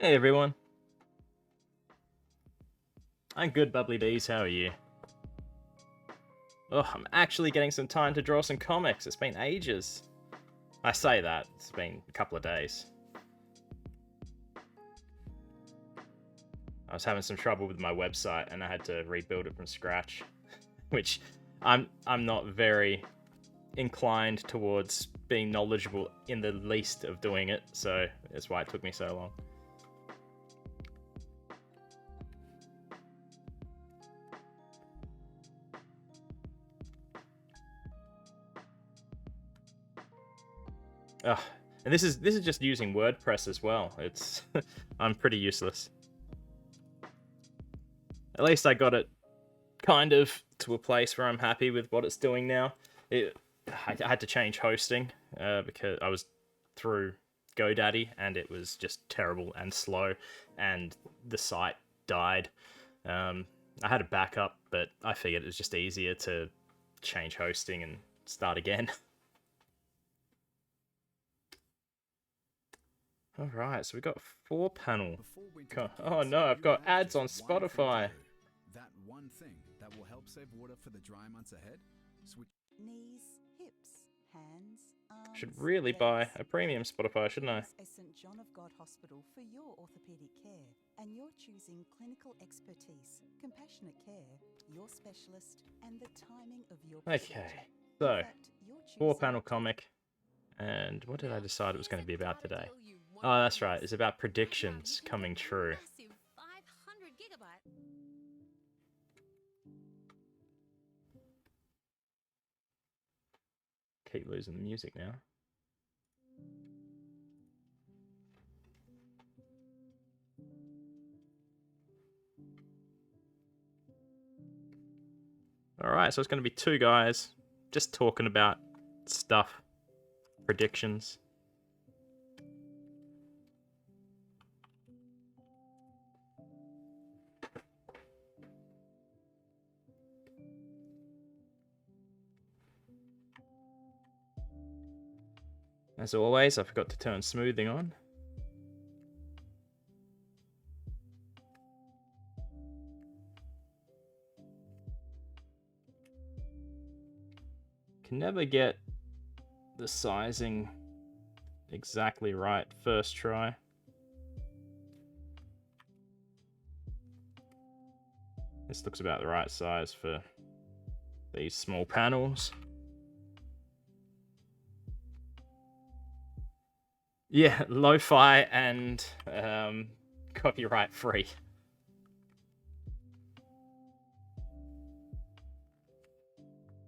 Hey everyone. I'm good, Bubbly Bees. How are you? Oh, I'm actually getting some time to draw some comics. It's been ages. I say that, it's been a couple of days. I was having some trouble with my website and I had to rebuild it from scratch, which I'm not very inclined towards being knowledgeable in the least of doing it, so that's why it took me so long. Ugh. And this is just using WordPress as well. It's I'm pretty useless. At least I got it kind of to a place where I'm happy with what it's doing now. I had to change hosting because I was through GoDaddy and it was just terrible and slow, and the site died. I had a backup, but I figured it was just easier to change hosting and start again. All right, so we got 4-panel. Oh no, I've got ads on Spotify. That one thing that will help save water for the dry months ahead. Switch Knees, hips, hands, arms. Should really buy a premium Spotify, shouldn't I? A St John of God hospital for your orthopaedic care, and you're choosing clinical expertise, compassionate care, your specialist, and the timing of your procedure. Okay, so 4-panel comic, and what did I decide it was going to be about today? Oh, that's right. It's about predictions coming true. Keep losing the music now. Alright, so it's going to be two guys just talking about stuff, predictions. As always, I forgot to turn smoothing on. Can never get the sizing exactly right first try. This looks about the right size for these small panels. Yeah, lo-fi and copyright free.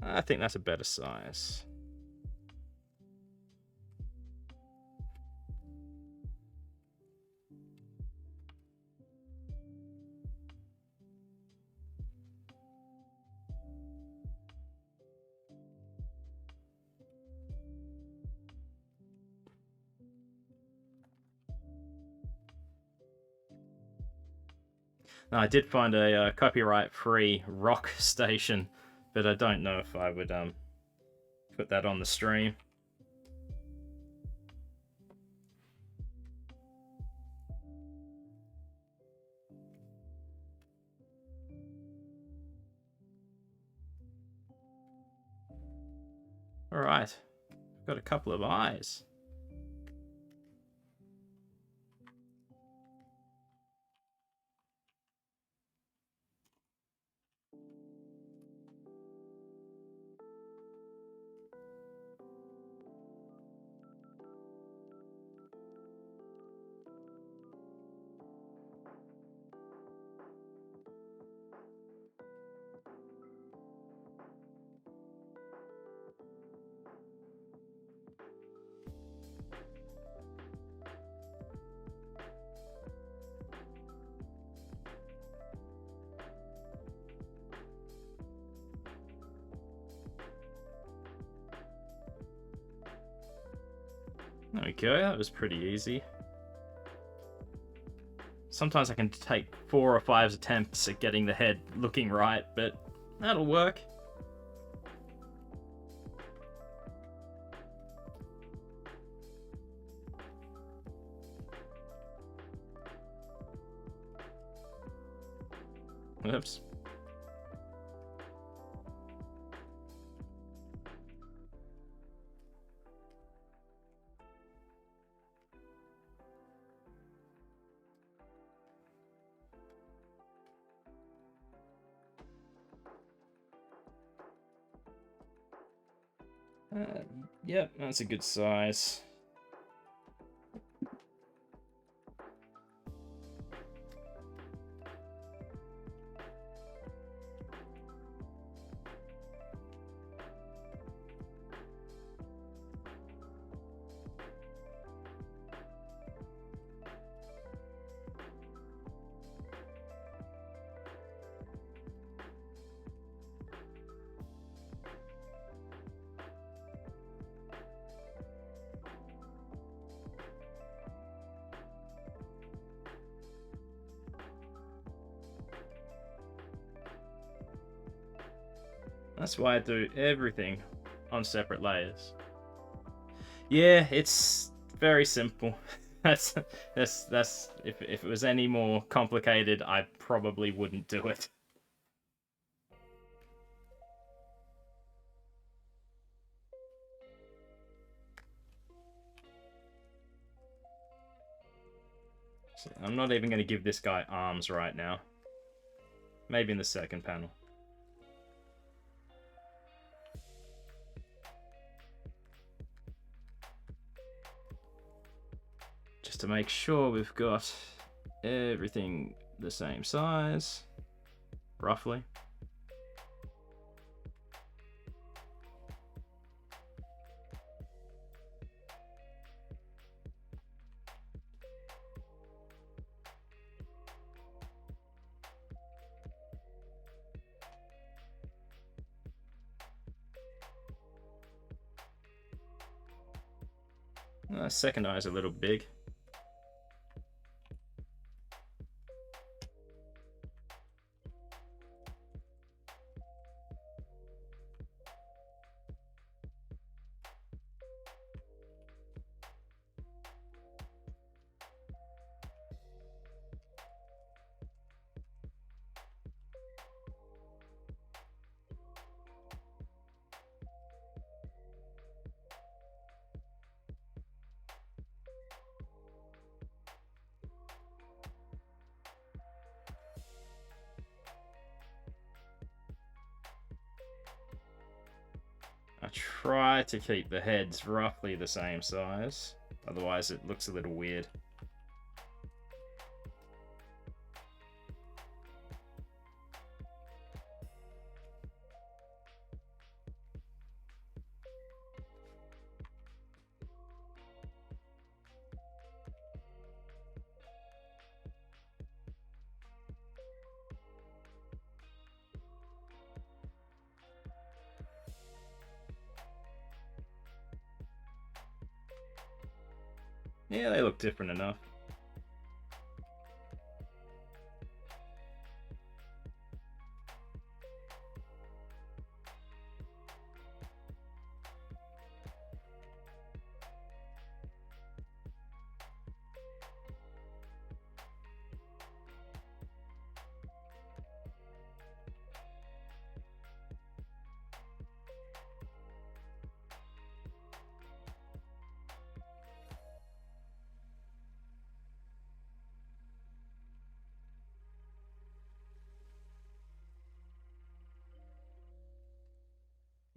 I think that's a better size. Now, I did find a copyright-free rock station, but I don't know if I would put that on the stream. All right, got a couple of eyes. There we go, that was pretty easy. Sometimes I can take 4 or 5 attempts at getting the head looking right, but that'll work. Oops. Yep, that's a good size. That's why I do everything on separate layers. Yeah, it's very simple. That's if it was any more complicated, I probably wouldn't do it. So I'm not even going to give this guy arms right now. Maybe in the second panel. Just to make sure we've got everything the same size, roughly. Second eye is a little big. I try to keep the heads roughly the same size, otherwise it looks a little weird. Yeah, they look different enough.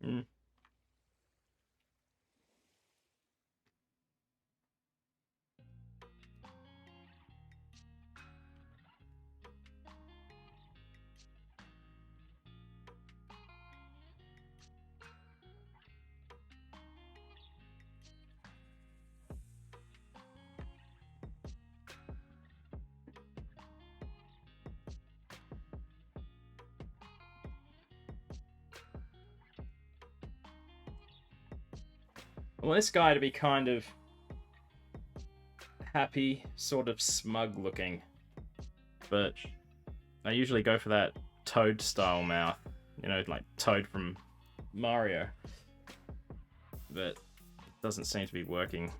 Mm. I want this guy to be kind of happy, sort of smug looking, but I usually go for that Toad style mouth, you know, like Toad from Mario, but it doesn't seem to be working.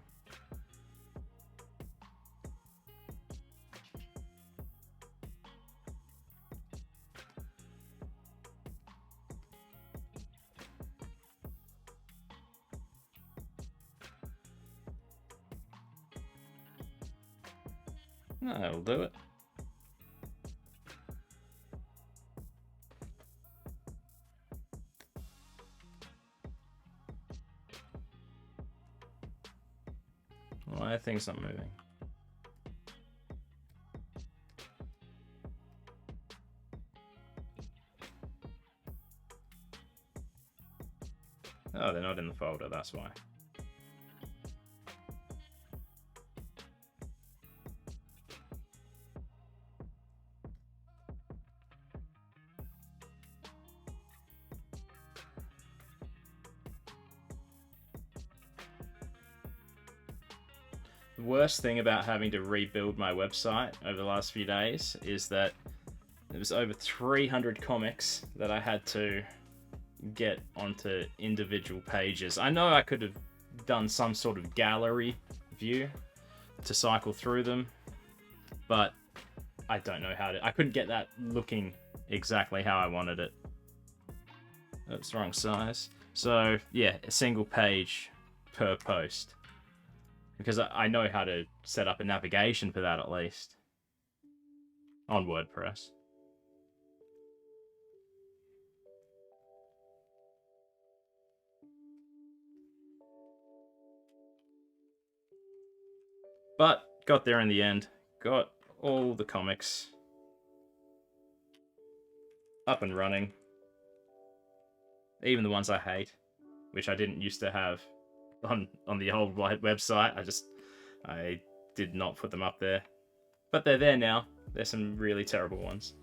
That'll do it. Why are things not moving? Oh, they're not in the folder, that's why. The worst thing about having to rebuild my website over the last few days is that there was over 300 comics that I had to get onto individual pages. I know I could have done some sort of gallery view to cycle through them, but I don't know how to. I couldn't get that looking exactly how I wanted it. Oops, wrong size. So yeah, a single page per post. Because I know how to set up a navigation for that at least. On WordPress. But got there in the end. Got all the comics up and running. Even the ones I hate, which I didn't used to have on the old website. I did not put them up there. But they're there now. There's some really terrible ones.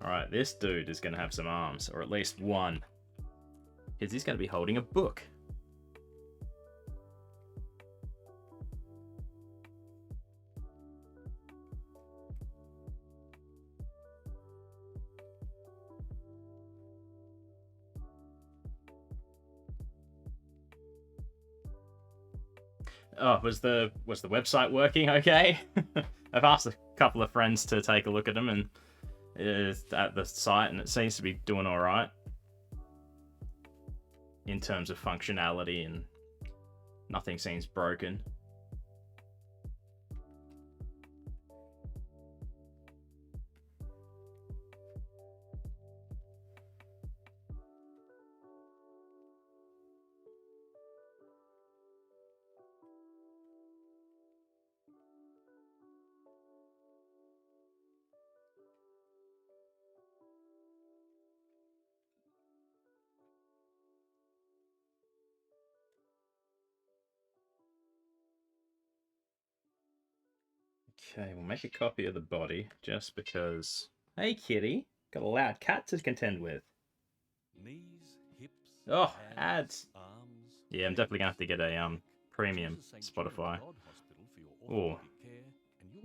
Alright, this dude is going to have some arms, or at least one. Because he's going to be holding a book. Oh, was the website working okay? I've asked a couple of friends to take a look at them and at the site, and it seems to be doing all right in terms of functionality, and nothing seems broken. Okay, we'll make a copy of the body just because. Hey, kitty, got a loud cat to contend with. Knees, hips, Oh, hands, ads. arms, Yeah, I'm definitely gonna have to get a premium Spotify or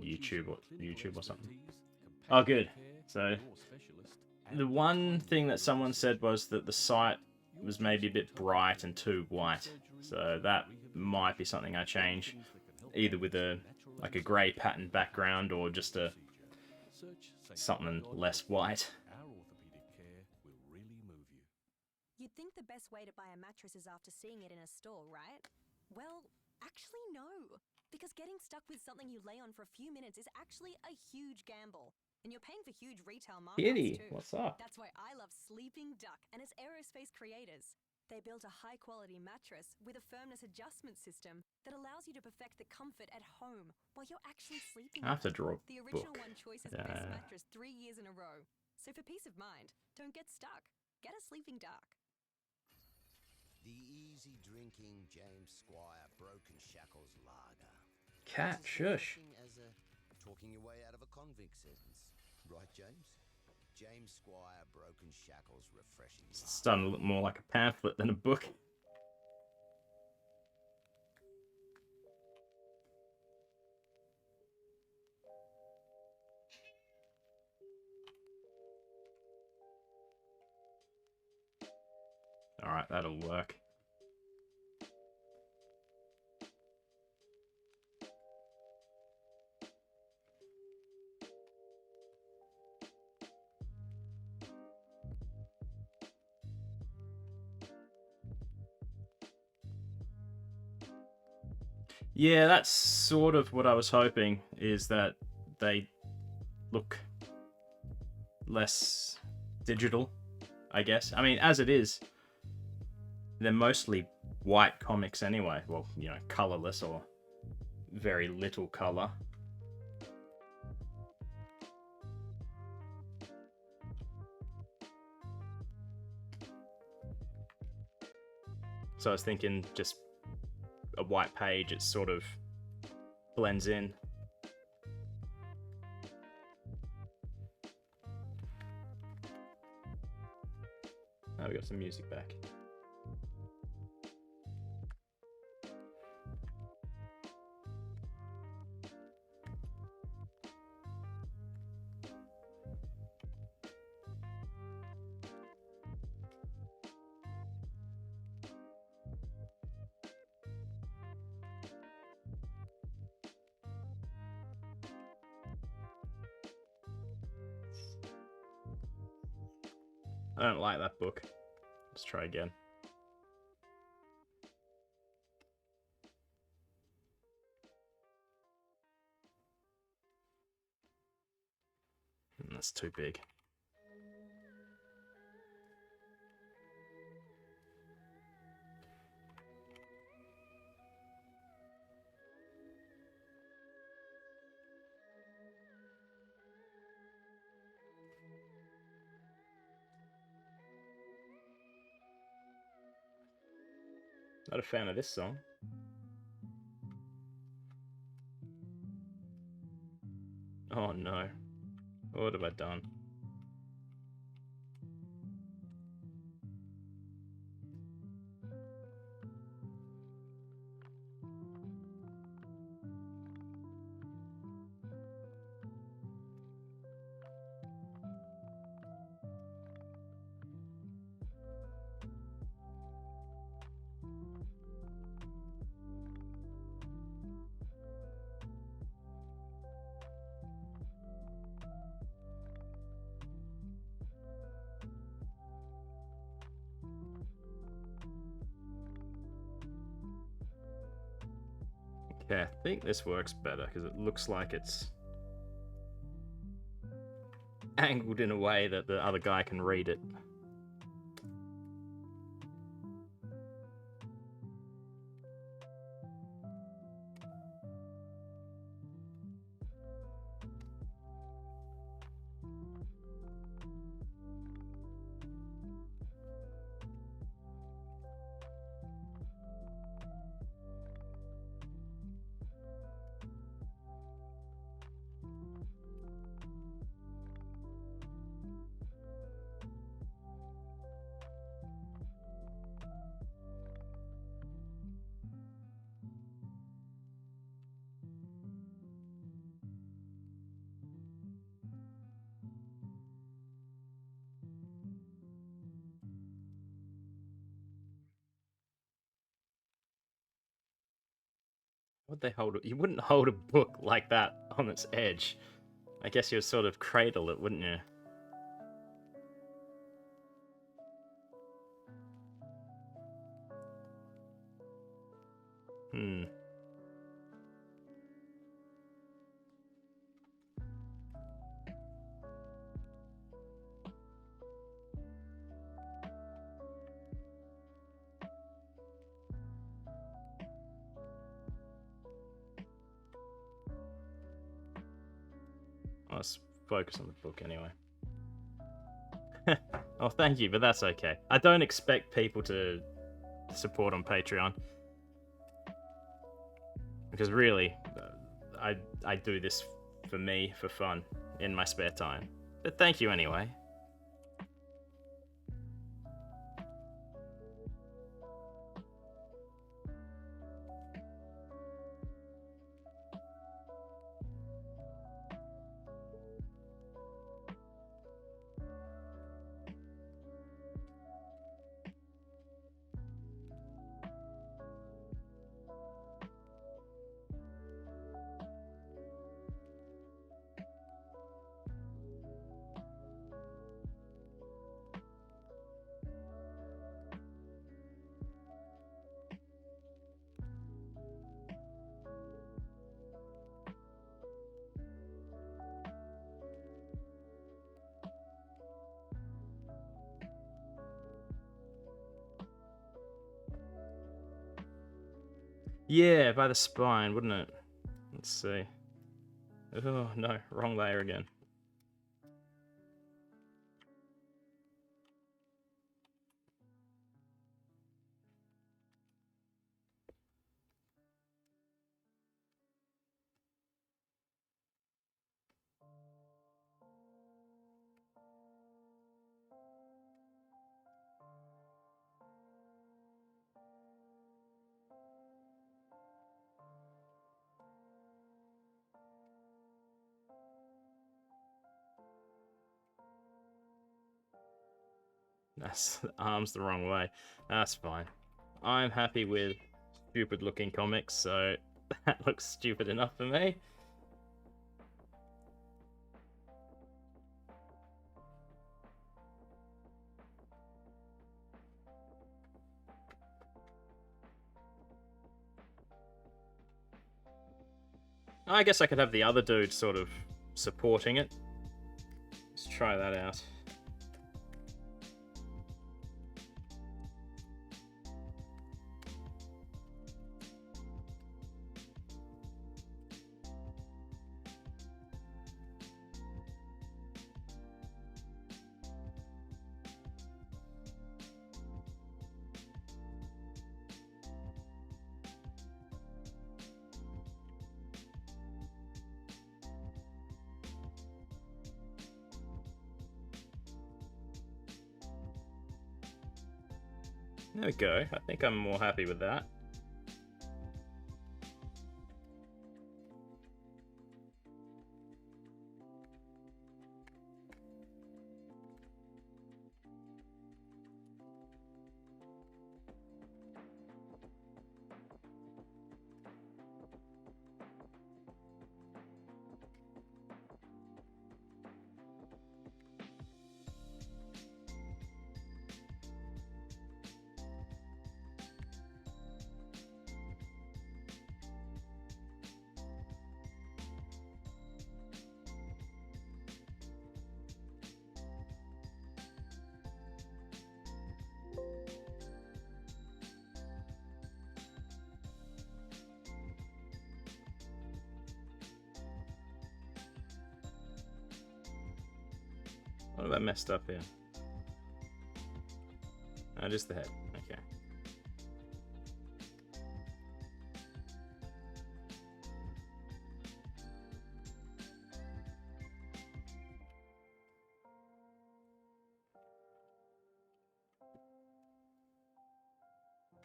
YouTube or something. Oh, good. So the one thing that someone said was that the site was maybe a bit bright and too white, so that might be something I change, either with a grey pattern background or just something less white. You'd think the best way to buy a mattress is after seeing it in a store, right? Well, actually no. Because getting stuck with something you lay on for a few minutes is actually a huge gamble. And you're paying for huge retail markups Kitty, too. what's up? That's why I love Sleeping Duck and its aerospace creators. They built a high-quality mattress with a firmness adjustment system that allows you to perfect the comfort at home while you're actually sleeping. I have to draw a The original book. One Choice's best mattress 3 years in a row. So for peace of mind, don't get stuck. Get a Sleeping Duck. The easy drinking James Squire Broken Shackles Lager. Cat, It's as shush. refreshing as talking your way out of a convict sentence. Right, James? James Squire Broken Shackles Refreshing It's Lager. starting to look more like a pamphlet than a book. Alright, that'll work. Yeah, that's sort of what I was hoping, is that they look less digital, I guess. I mean, as it is, they're mostly white comics anyway. Well, you know, colorless or very little color. So I was thinking just a white page, it sort of blends in. Oh, we got some music back. I don't like that book. Let's try again. That's too big. Not a fan of this song. Oh no. What have I done? Okay, I think this works better because it looks like it's angled in a way that the other guy can read it. Would they hold it? You wouldn't hold a book like that on its edge. I guess you would sort of cradle it, wouldn't you? Hmm. Let's focus on the book anyway. Oh, thank you, but that's okay. I don't expect people to support on Patreon. Because really, I do this for me, for fun, in my spare time. But thank you anyway. Yeah, by the spine, wouldn't it? Let's see. Oh, no, wrong layer again. That's the arm's the wrong way. That's fine. I'm happy with stupid looking comics, so that looks stupid enough for me. I guess I could have the other dude sort of supporting it. Let's try that out. There we go. I think I'm more happy with that. What have I messed up here? Oh, just the head. Okay.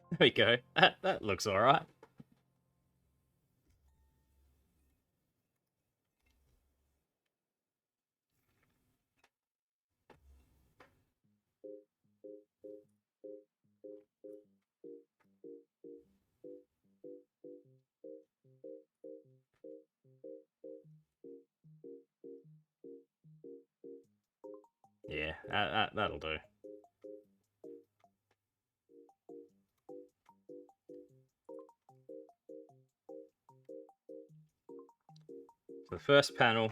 There we go. That looks alright. Yeah, that'll do. So the first panel,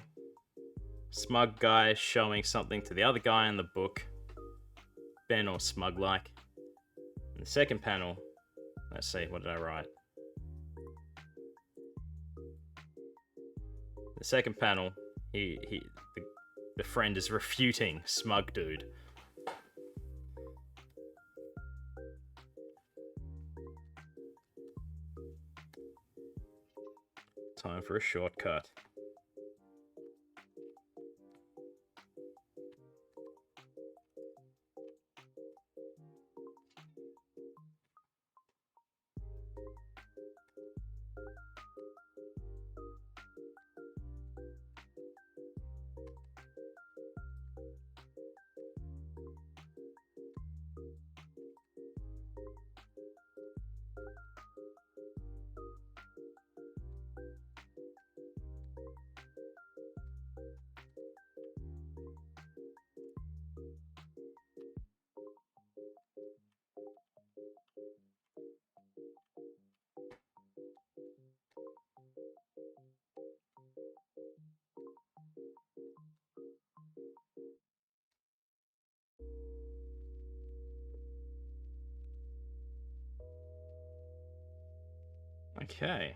smug guy showing something to the other guy in the book. Ben or smug like. And the second panel, let's see, what did I write? The second panel, the friend is refuting smug dude. Time for a shortcut. Okay.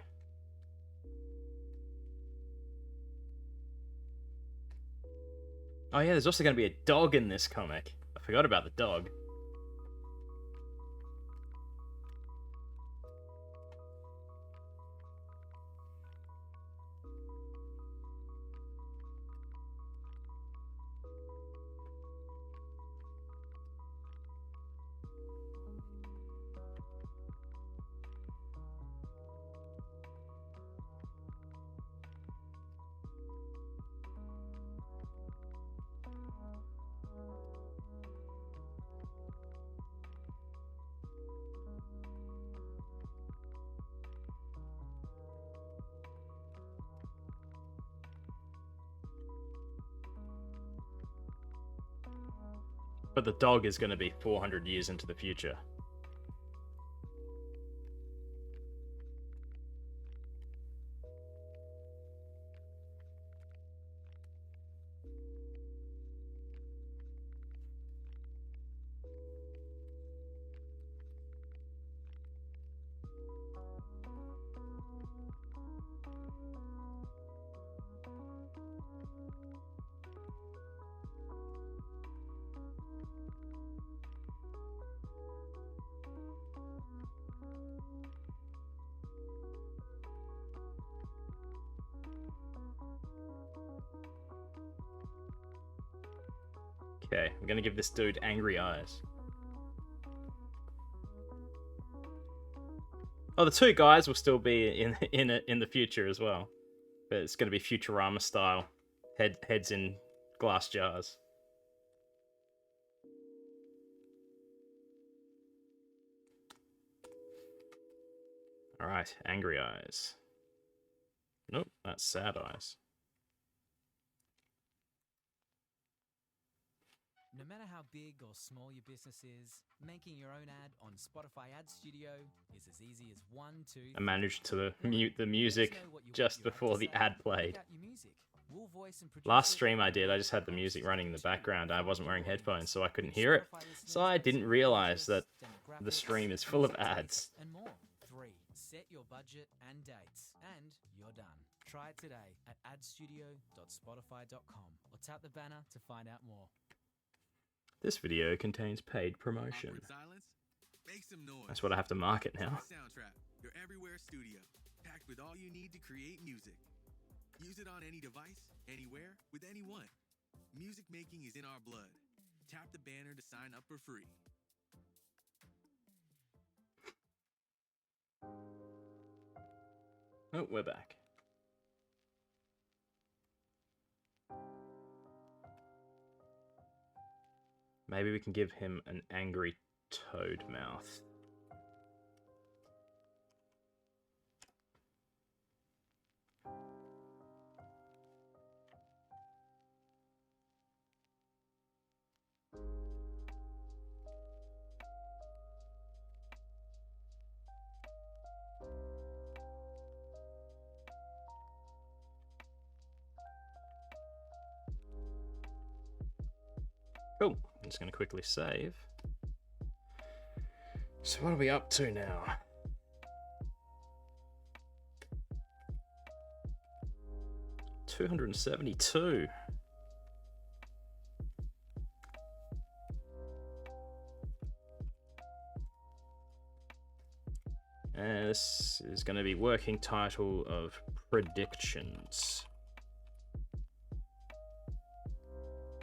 Oh yeah, there's also going to be a dog in this comic. I forgot about the dog. But the dog is going to be 400 years into the future. Okay, we're gonna give this dude angry eyes. Oh, the two guys will still be in the future as well, but it's gonna be Futurama style, heads in glass jars. All right, angry eyes. Nope, that's sad eyes. No matter how big or small your business is, making your own ad on Spotify Ad Studio is as easy as 1, 2, I managed to mute the music just before the ad played. Last stream I did, I just had the music running in the background. I wasn't wearing headphones, so I couldn't hear it. So I didn't realize that the stream is full of ads. And more. 3. Set your budget and dates, and you're done. Try it today at adstudio.spotify.com or tap the banner to find out more. This video contains paid promotion. Awkward silence? Make some noise. That's what I have to market now. Soundtrap, your everywhere studio, packed with all you need to create music. Use it on any device, anywhere, with anyone. Music making is in our blood. Tap the banner to sign up for free. Oh, we're back. Maybe we can give him an angry toad mouth. Cool. I'm just going to quickly save. So what are we up to now? $272. And this is going to be working title of Predictions.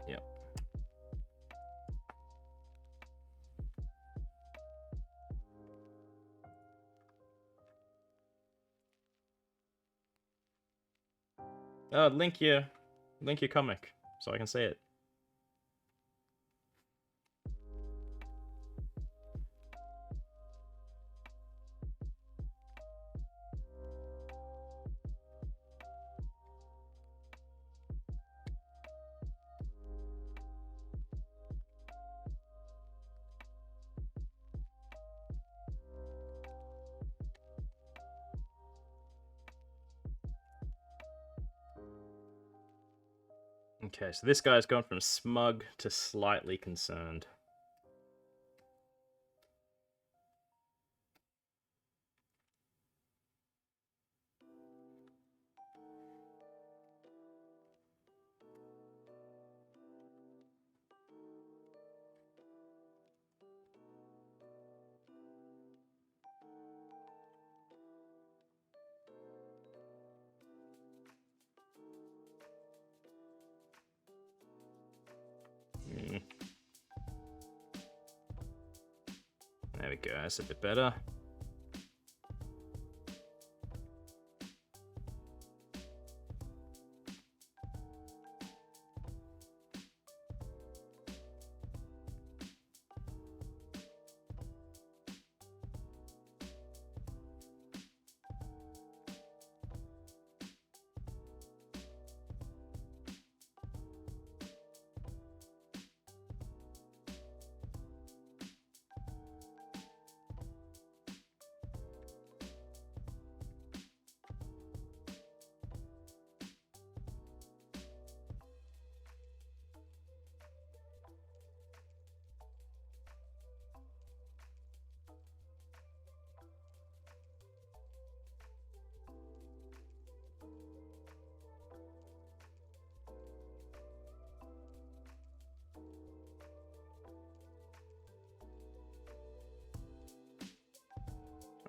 Yep. Link your comic so I can see it. Okay, so this guy's gone from smug to slightly concerned. There we go, that's a bit better.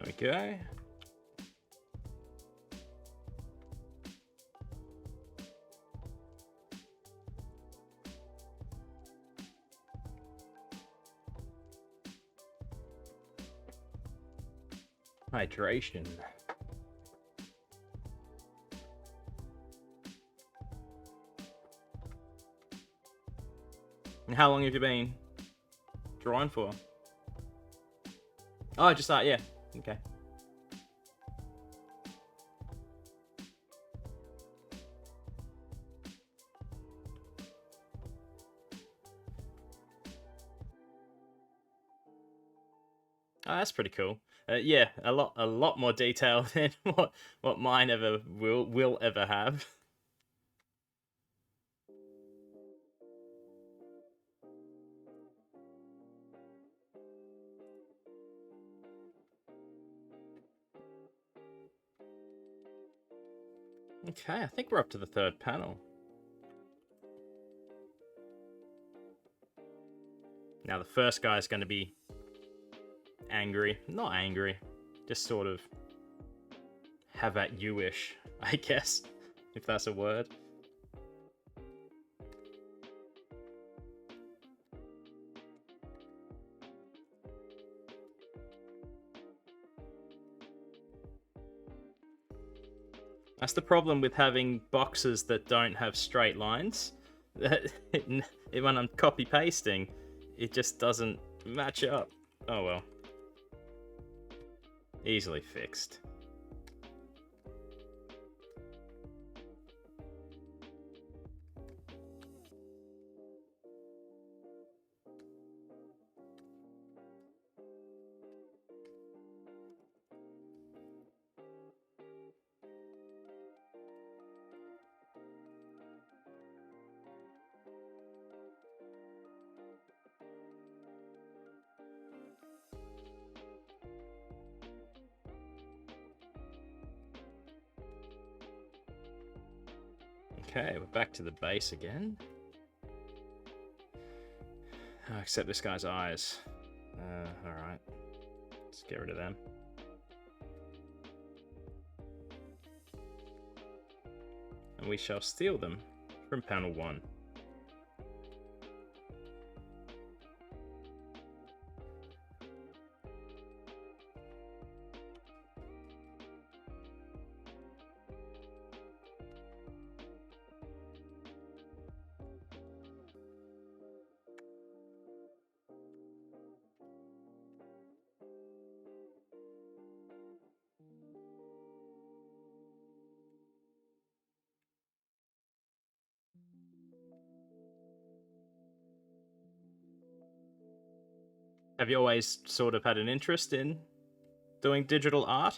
There we go. Hydration. And how long have you been drawing for? Oh, just that, yeah. Okay. Oh, that's pretty cool. Yeah, a lot more detail than what mine ever will ever have. Okay, I think we're up to the third panel. Now the first guy is going to be angry. Not angry, just sort of have at you-ish, I guess, if that's a word. That's the problem with having boxes that don't have straight lines. When I'm copy-pasting, it just doesn't match up. Oh well. Easily fixed. Okay, we're back to the base again. Oh, except this guy's eyes. Alright. Let's get rid of them. And we shall steal them from panel 1. Have you always sort of had an interest in doing digital art?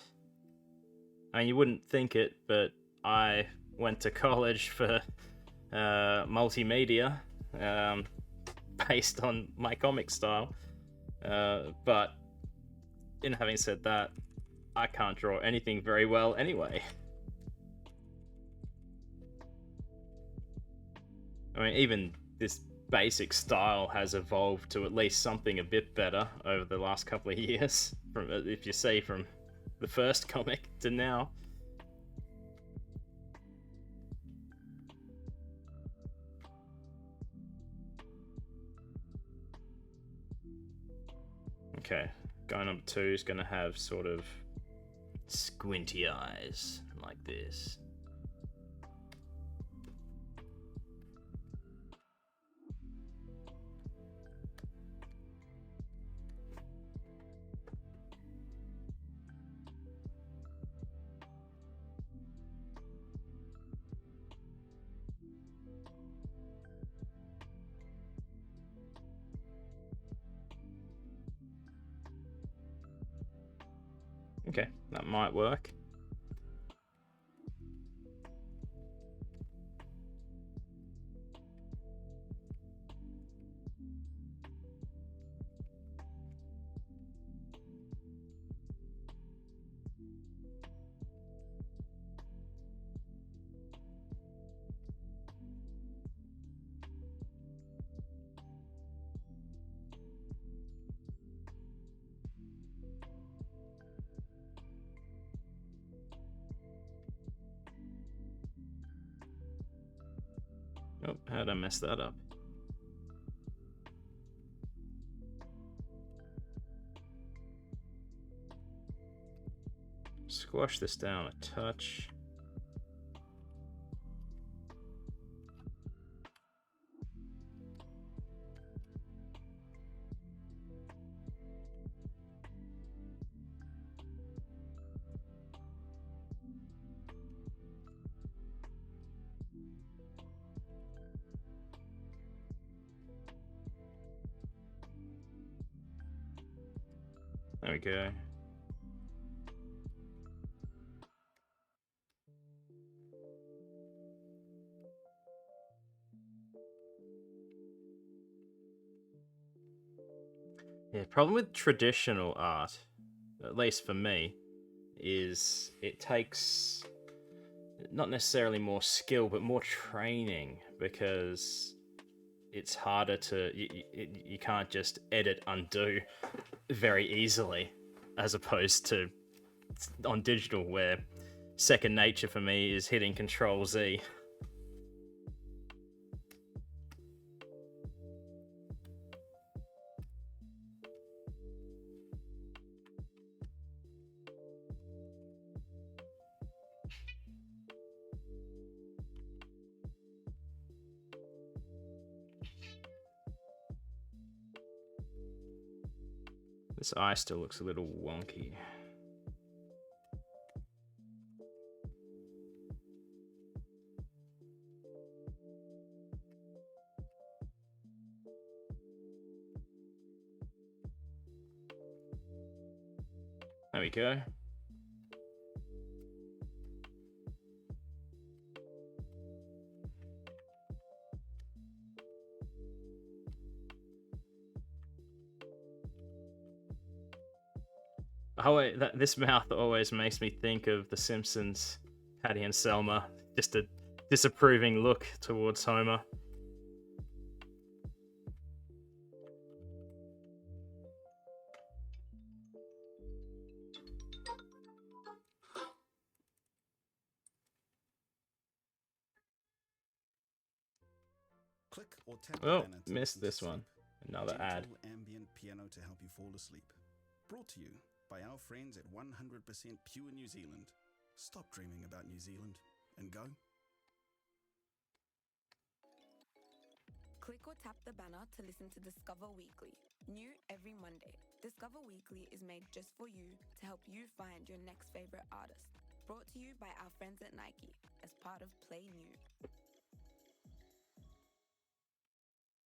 I mean, you wouldn't think it, but I went to college for multimedia, based on my comic style. But in having said that, I can't draw anything very well anyway. I mean, even this basic style has evolved to at least something a bit better over the last couple of years, from, if you say, from the first comic to now. Okay, Guy number 2 is going to have sort of squinty eyes like this. Okay, that might work. Oh, how'd I mess that up? Squash this down a touch. There we go. Yeah, problem with traditional art, at least for me, is it takes not necessarily more skill, but more training, because it's harder to you can't just edit undo very easily, as opposed to on digital, where second nature for me is hitting Control Z. This eye still looks a little wonky. There we go. Oh wait, this mouth always makes me think of The Simpsons, Patty and Selma. Just a disapproving look towards Homer. Click or tap the Oh, banner to missed listen to this one. Sleep. Another ad. Gentle ambient piano to help you fall asleep. Brought to you by our friends at 100% Pure New Zealand. Stop dreaming about New Zealand and go. Click or tap the banner to listen to Discover Weekly. New every Monday. Discover Weekly is made just for you to help you find your next favorite artist. Brought to you by our friends at Nike as part of Play New.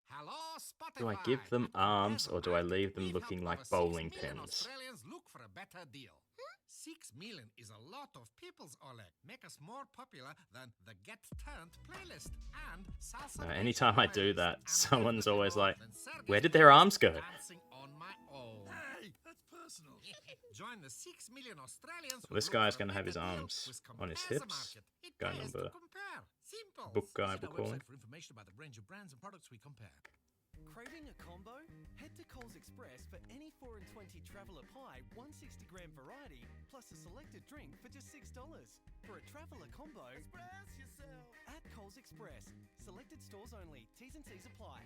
Hello, Spotify. Do I give them arms or do I leave them We've looking helped like over 6 bowling million pins? Australians look for a better deal. 6 million is a lot of people's Oleg. Make us more popular than the Get Turned playlist and Salsa. Anytime I do that, and someone's definitely always more like, than Sergei where did their arms go? Dancing on my own. Hey, that's personal. Join the 6 million Australians. Well, this who look guy's for a gonna have his better deal arms with on his Compare the hips. Market. It Guy pays to number- compare. Simple. Book guy, Visit we'll our call him. website for information about the range of brands and products we compare. Craving a combo? Head to Coles Express for any 4 and 20 Traveller Pie 160-gram variety plus a selected drink for just $6. For a Traveller combo, express yourself at Coles Express. Selected stores only. T's and C's apply.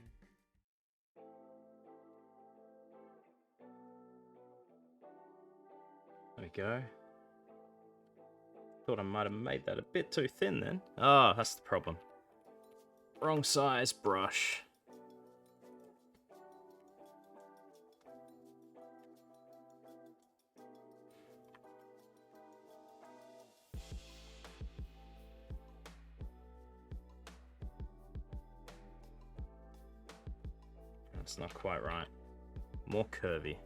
There we go. Thought I might have made that a bit too thin then. Oh, that's the problem. Wrong size brush. That's not quite right. More curvy.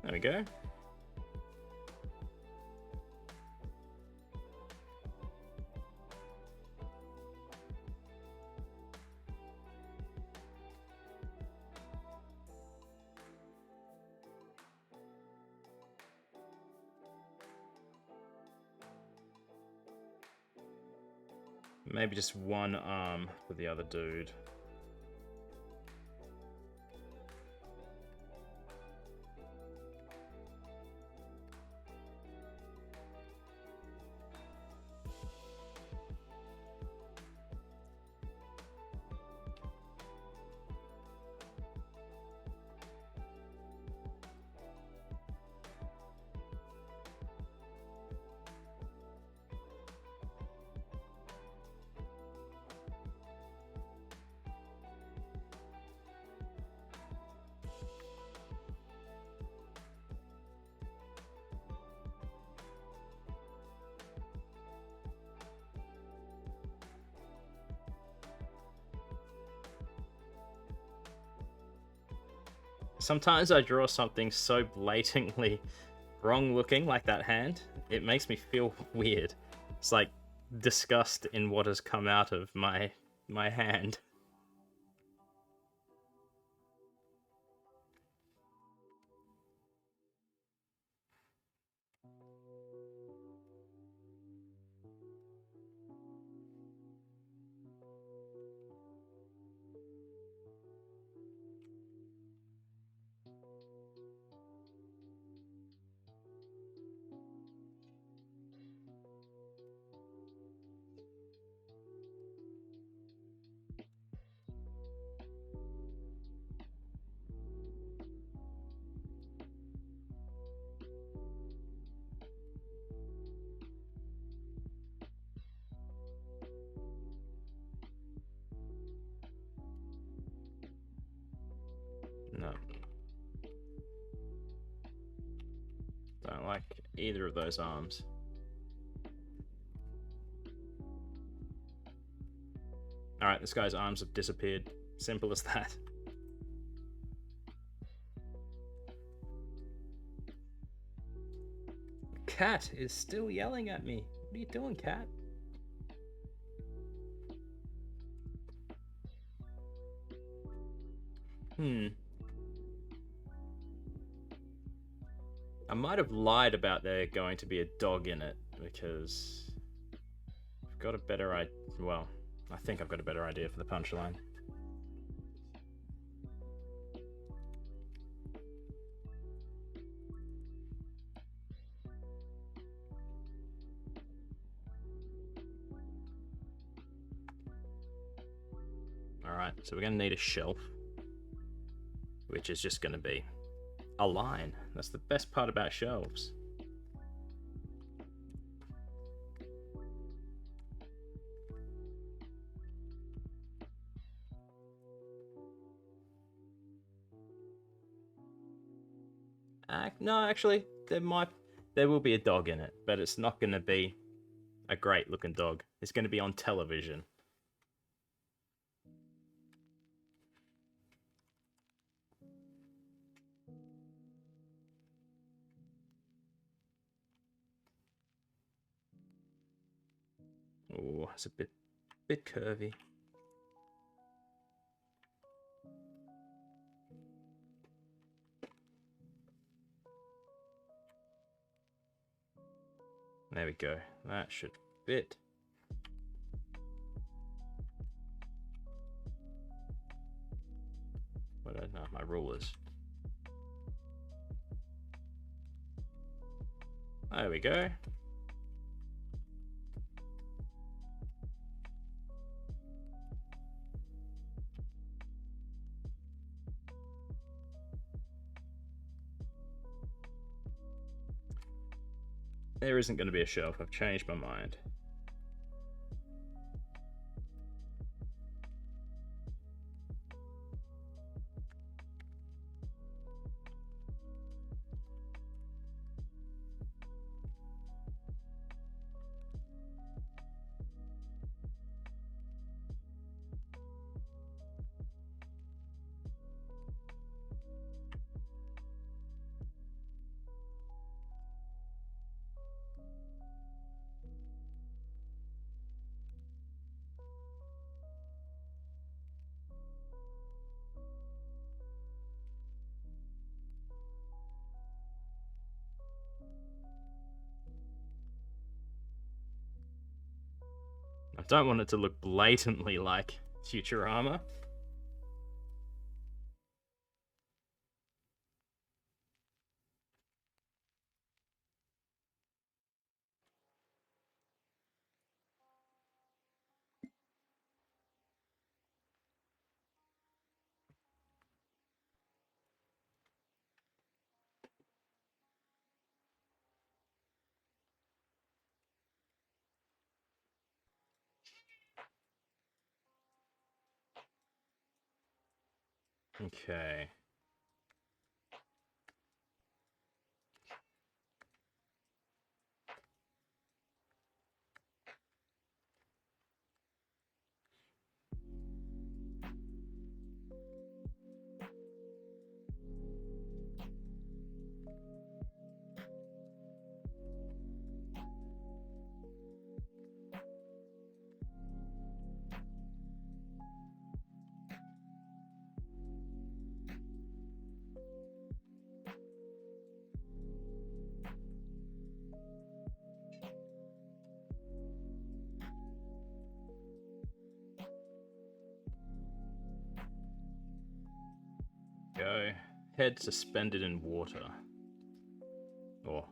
There we go. Maybe just one arm for the other dude. Sometimes I draw something so blatantly wrong looking, like that hand, it makes me feel weird. It's like disgust in what has come out of my hand. No. Don't like either of those arms. Alright, this guy's arms have disappeared. Simple as that. Cat is still yelling at me. What are you doing, cat? I might have lied about there going to be a dog in it, because I've got a better idea. Well, I think I've got a better idea for the punchline. Alright, so we're going to need a shelf, which is just going to be a line. That's the best part about shelves. No, actually, there will be a dog in it, but it's not going to be a great looking dog. It's going to be on television. Oh, it's a bit curvy. There we go. That should fit. What are my rulers? There we go. There isn't going to be a shelf. I've changed my mind. I don't want it to look blatantly like Futurama. Okay. Go. Head suspended in water. Or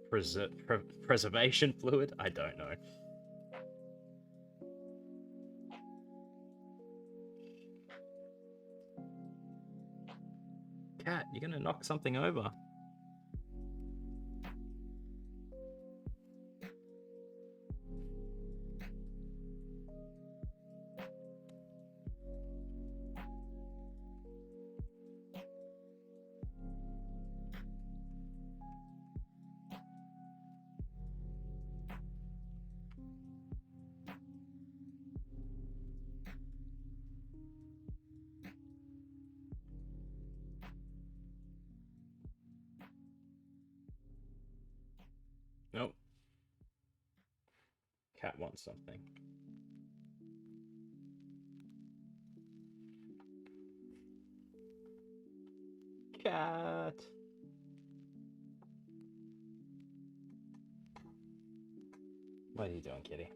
preservation fluid? I don't know. Cat, you're gonna knock something over. Nope. Cat wants something. Cat. What are you doing, kitty?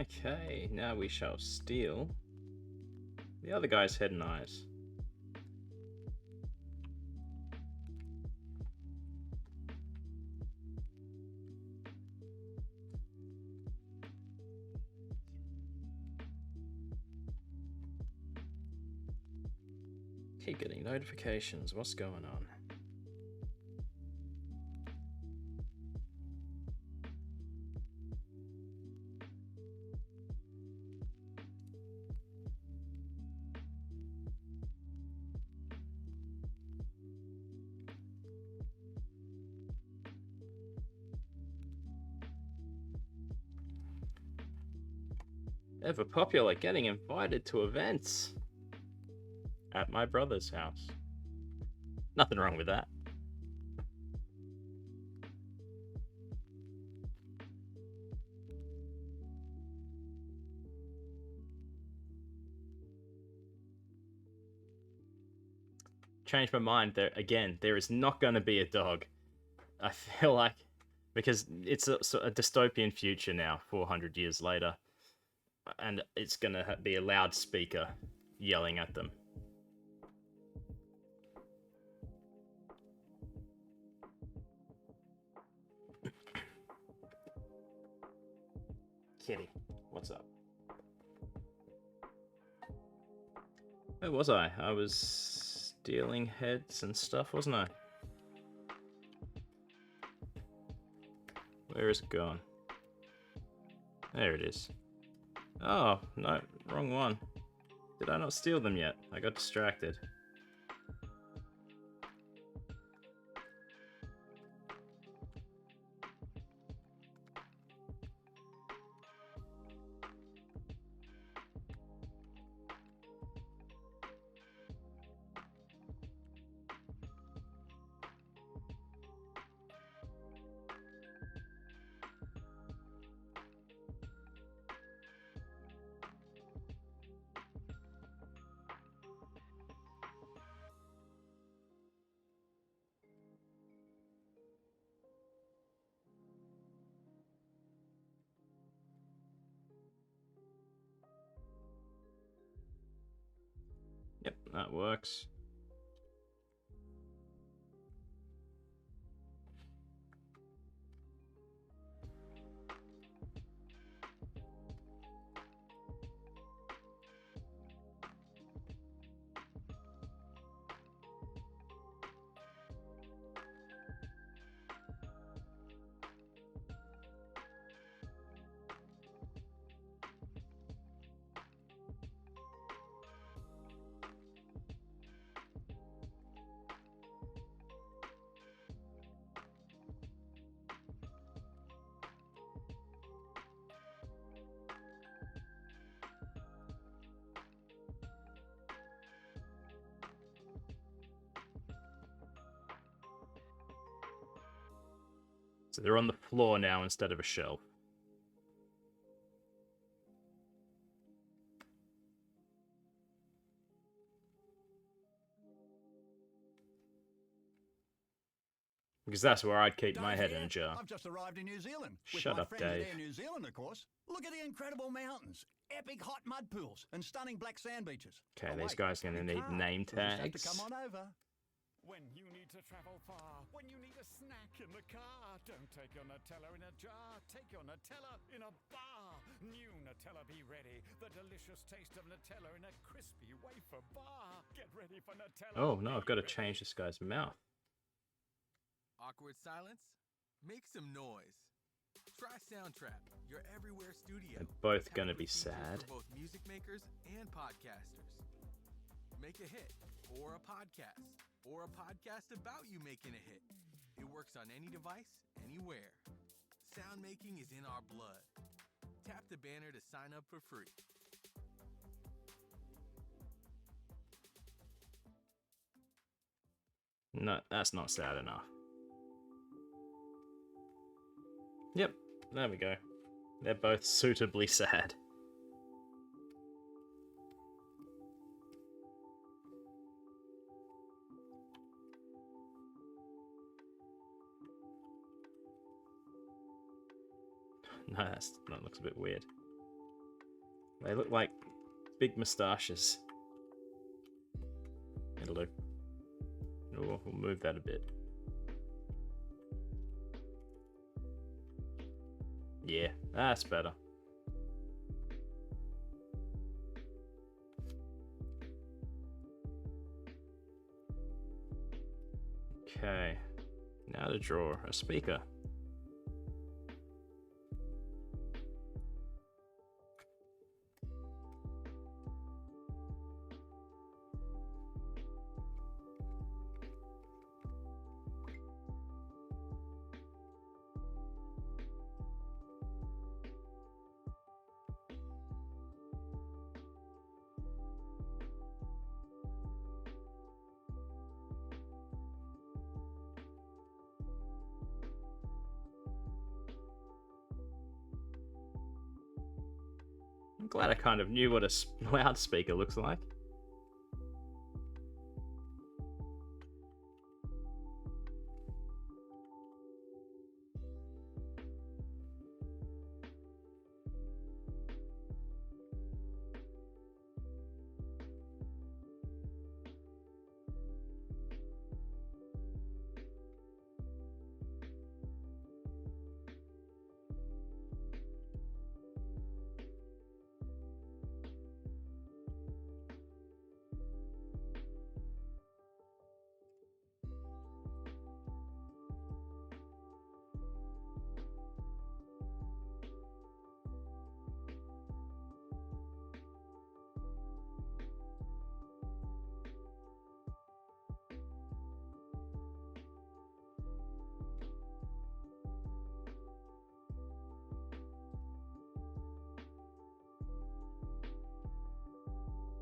Okay, now we shall steal the other guy's head and eyes. Keep getting notifications. What's going on? Ever popular, getting invited to events. at my brother's house. Nothing wrong with that. Changed my mind. There is not going to be a dog. I feel like, because it's a dystopian future now, 400 years later, and it's going to be a loudspeaker yelling at them. Kitty, what's up? Where was I? I was stealing heads and stuff, wasn't I? Where is it gone? There it is. Oh, no, wrong one. Did I not steal them yet? I got distracted. Yep, that works. So they're on the floor now instead of a shelf. Because that's where I'd keep my head in a jar. I've just arrived in New Zealand. Shut up, with my friends Dave. at Air New Zealand, of course. Look at the incredible mountains, epic hot mud pools, and stunning black sand beaches. Okay, Oh, these wait, guys are going to need name You'll just have to tags. come on over. When you need to travel far, when you need a snack in the car, don't take your Nutella in a jar, take your Nutella in a bar. New Nutella Be Ready, the delicious taste of Nutella in a crispy wafer bar. Get ready for Nutella. Oh no, I've got to change this guy's mouth. Awkward silence? Make some noise. Try Soundtrap, your everywhere studio. They're both with gonna be features sad. For both music makers and podcasters. Make a hit, or a podcast about you making a hit. It works on any device, anywhere. Sound making is in our blood. Tap the banner to sign up for free. No, that's not sad enough. Yep, there we go. They're both suitably sad. No, that looks a bit weird. They look like big moustaches. It'll do. Oh, we'll move that a bit. Yeah, that's better. Okay, now to draw a speaker. I'm glad I kind of knew what a loudspeaker looks like.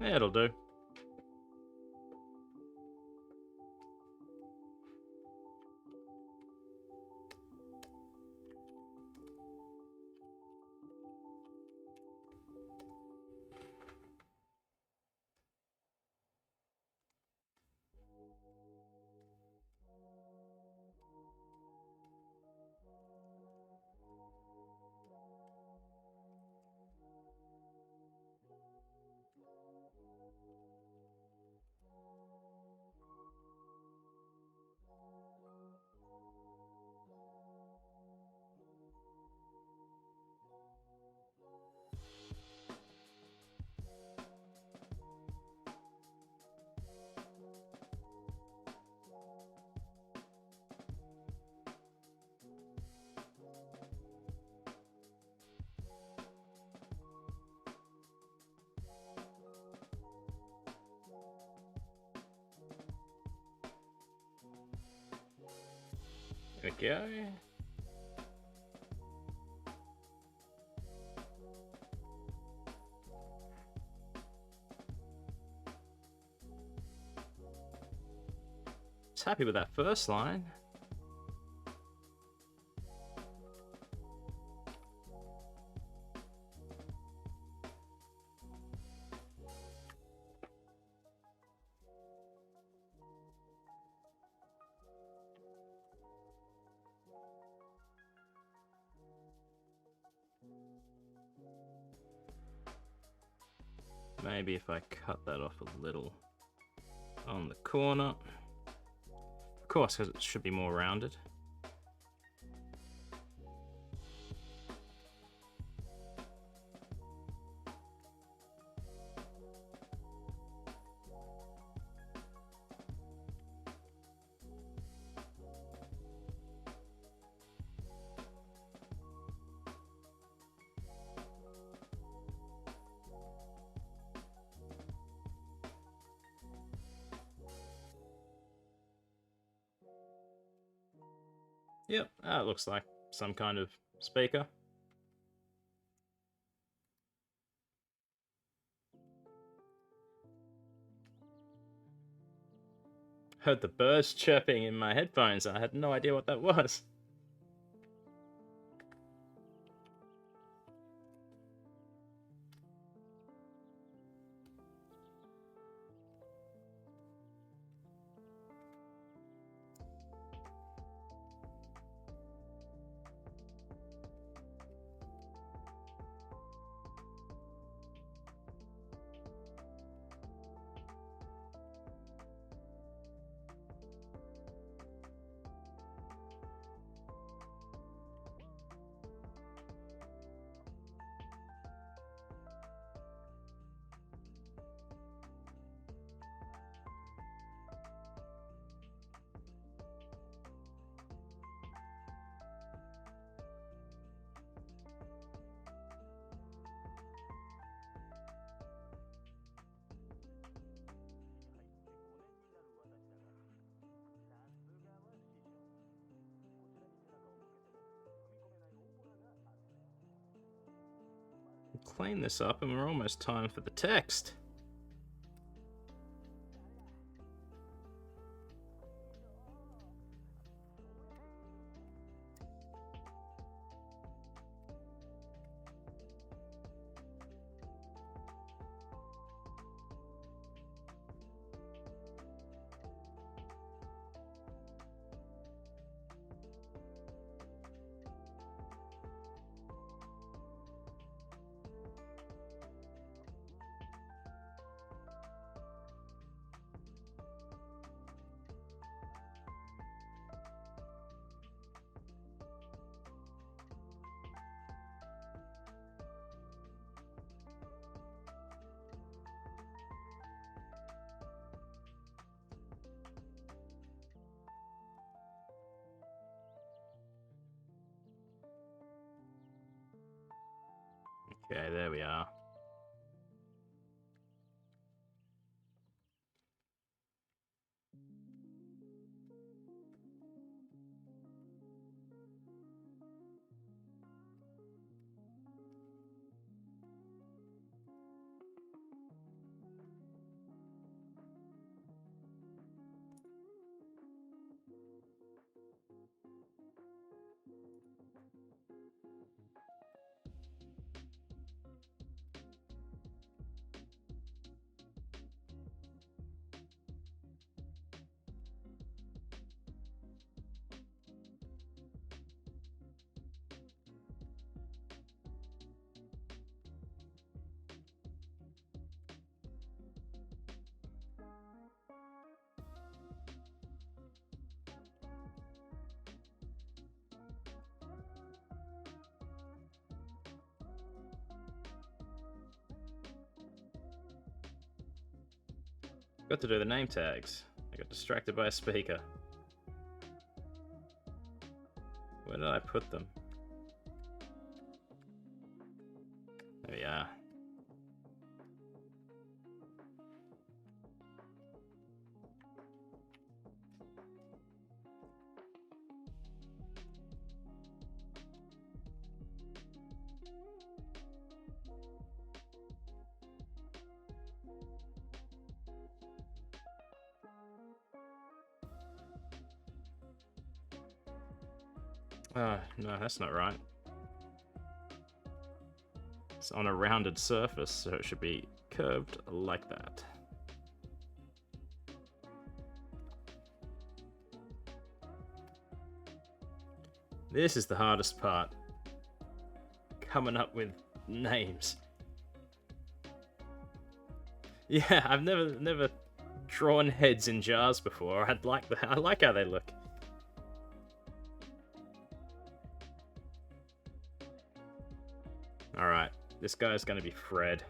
Yeah, it'll do. There we go. Just happy with that first line. Maybe if I cut that off a little on the corner. Of course, because it should be more rounded. Yep, that looks like some kind of speaker. Heard the birds chirping in my headphones. I had no idea what that was. Clean this up and we're almost time for the text. Okay, there we are. Got to do the name tags. I got distracted by a speaker. Where did I put them? There we are. Oh, no, that's not right. It's on a rounded surface, so it should be curved like that. This is the hardest part. Coming up with names. Yeah, I've never drawn heads in jars before. I like how they look. Alright, this guy's gonna be Fred.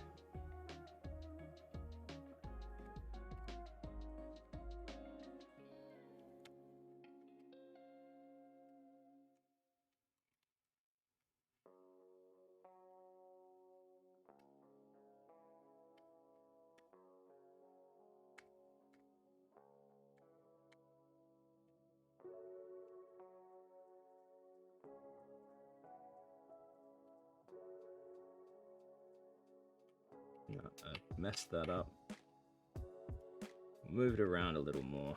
I messed that up. Move it around a little more.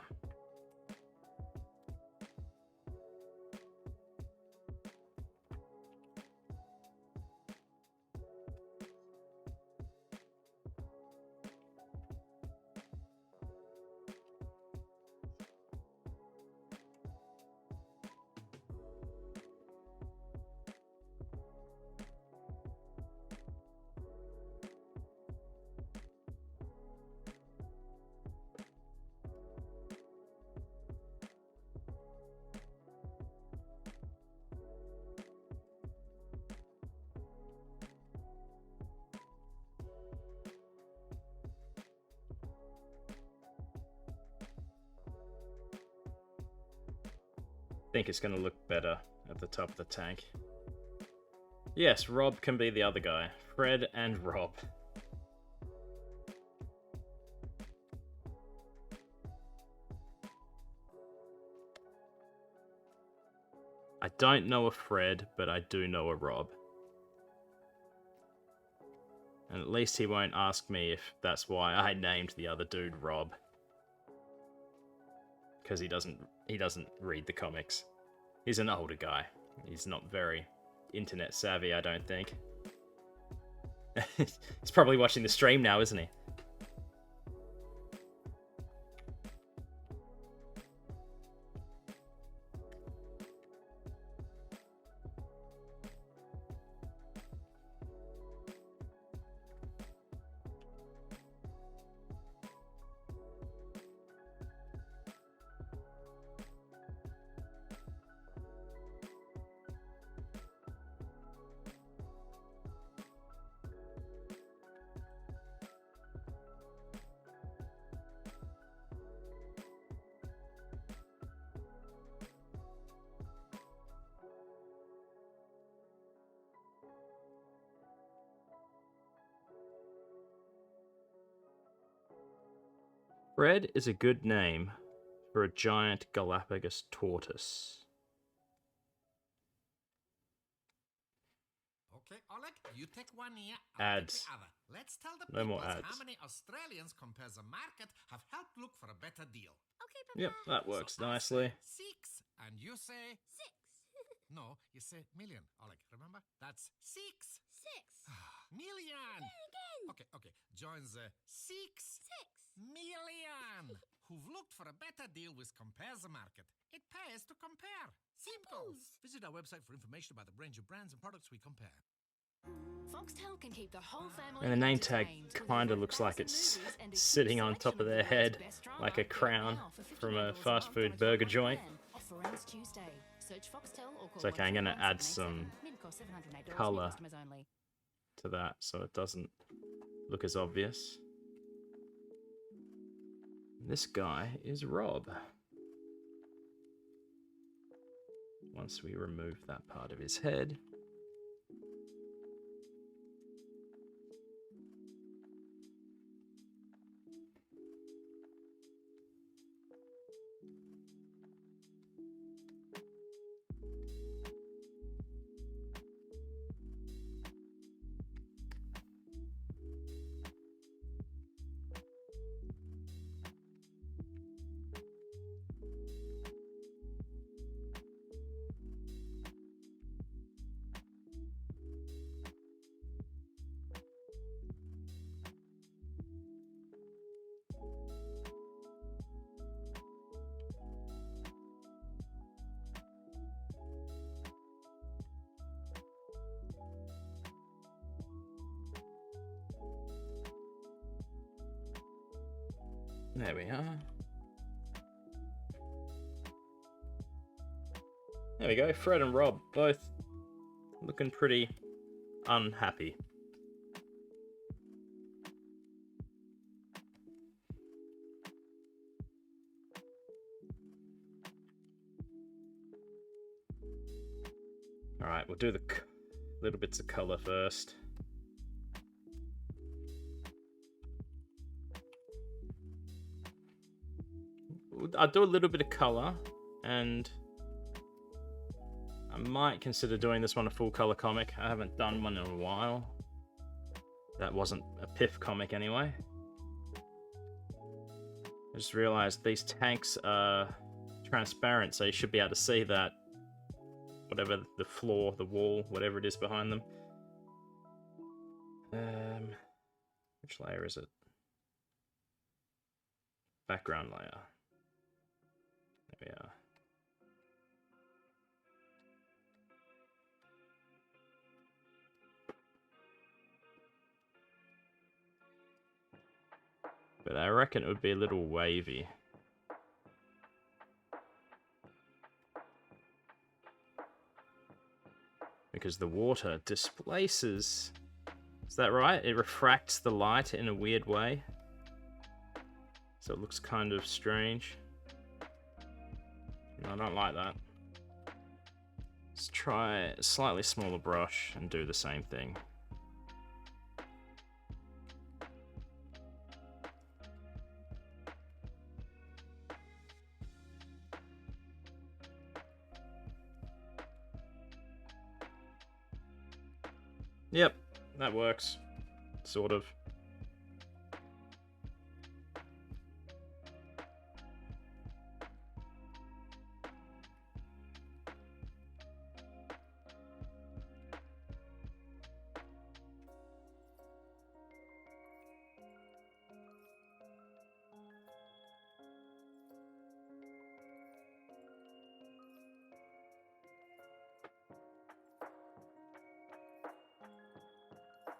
I think it's going to look better at the top of the tank. Yes, Rob can be the other guy. Fred and Rob. I don't know a Fred, but I do know a Rob. And at least he won't ask me if that's why I named the other dude Rob. Because he doesn't read the comics. He's an older guy. He's not very internet savvy, I don't think. He's probably watching the stream now, isn't he? Fred is a good name for a giant Galapagos tortoise. Okay, Oleg, you take one ear, I'll take Ads. the other. Let's tell the No more people ads. how many Australians compare the market have helped look for a better deal. Okay, Papa. Yep, that works So I nicely. say 6, and you say 6. no. You say million, Oleg. Remember? That's 6 6. million. Again. Okay. Join the 6 million who've looked for a better deal with Compare the Market. It pays to compare. Simple. Visit our website for information about the range of brands and products we compare. Foxtel can keep the whole family And the name tag entertained with kind of over looks like 1,000 it's movies and a sitting huge on top selection of their the world's head, best drama. like a Get it crown now for from a $59 fast a food month burger on joint. plan. Offer ends Tuesday. Search Foxtel or call It's okay, I'm gonna 131 add 787. some Min cost $708, new colour customers only. to that so it doesn't look as obvious. This guy is Rob. Once we remove that part of his head. There we are. There we go. Fred and Rob both looking pretty unhappy. All right, we'll do the little bits of color first. I'll do a little bit of color, and I might consider doing this one a full color comic. I haven't done one in a while. That wasn't a Piff comic anyway. I just realized these tanks are transparent, so you should be able to see that. Whatever the floor, the wall, whatever it is behind them. Which layer is it? Background layer. There we are. But I reckon it would be a little wavy. Because the water displaces. Is that right? It refracts the light in a weird way. So it looks kind of strange. No, I don't like that. Let's try a slightly smaller brush and do the same thing. Yep, that works. Sort of.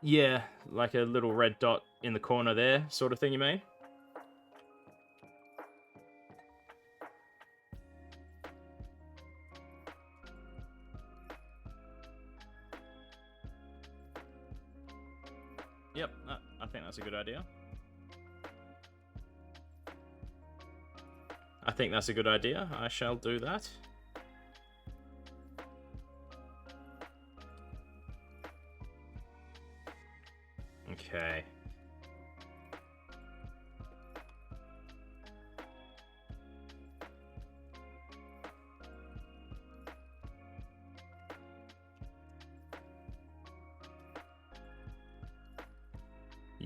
Yeah, like a little red dot in the corner there, sort of thing, you mean? Yep, I think that's a good idea. I think that's a good idea. I shall do that. Okay.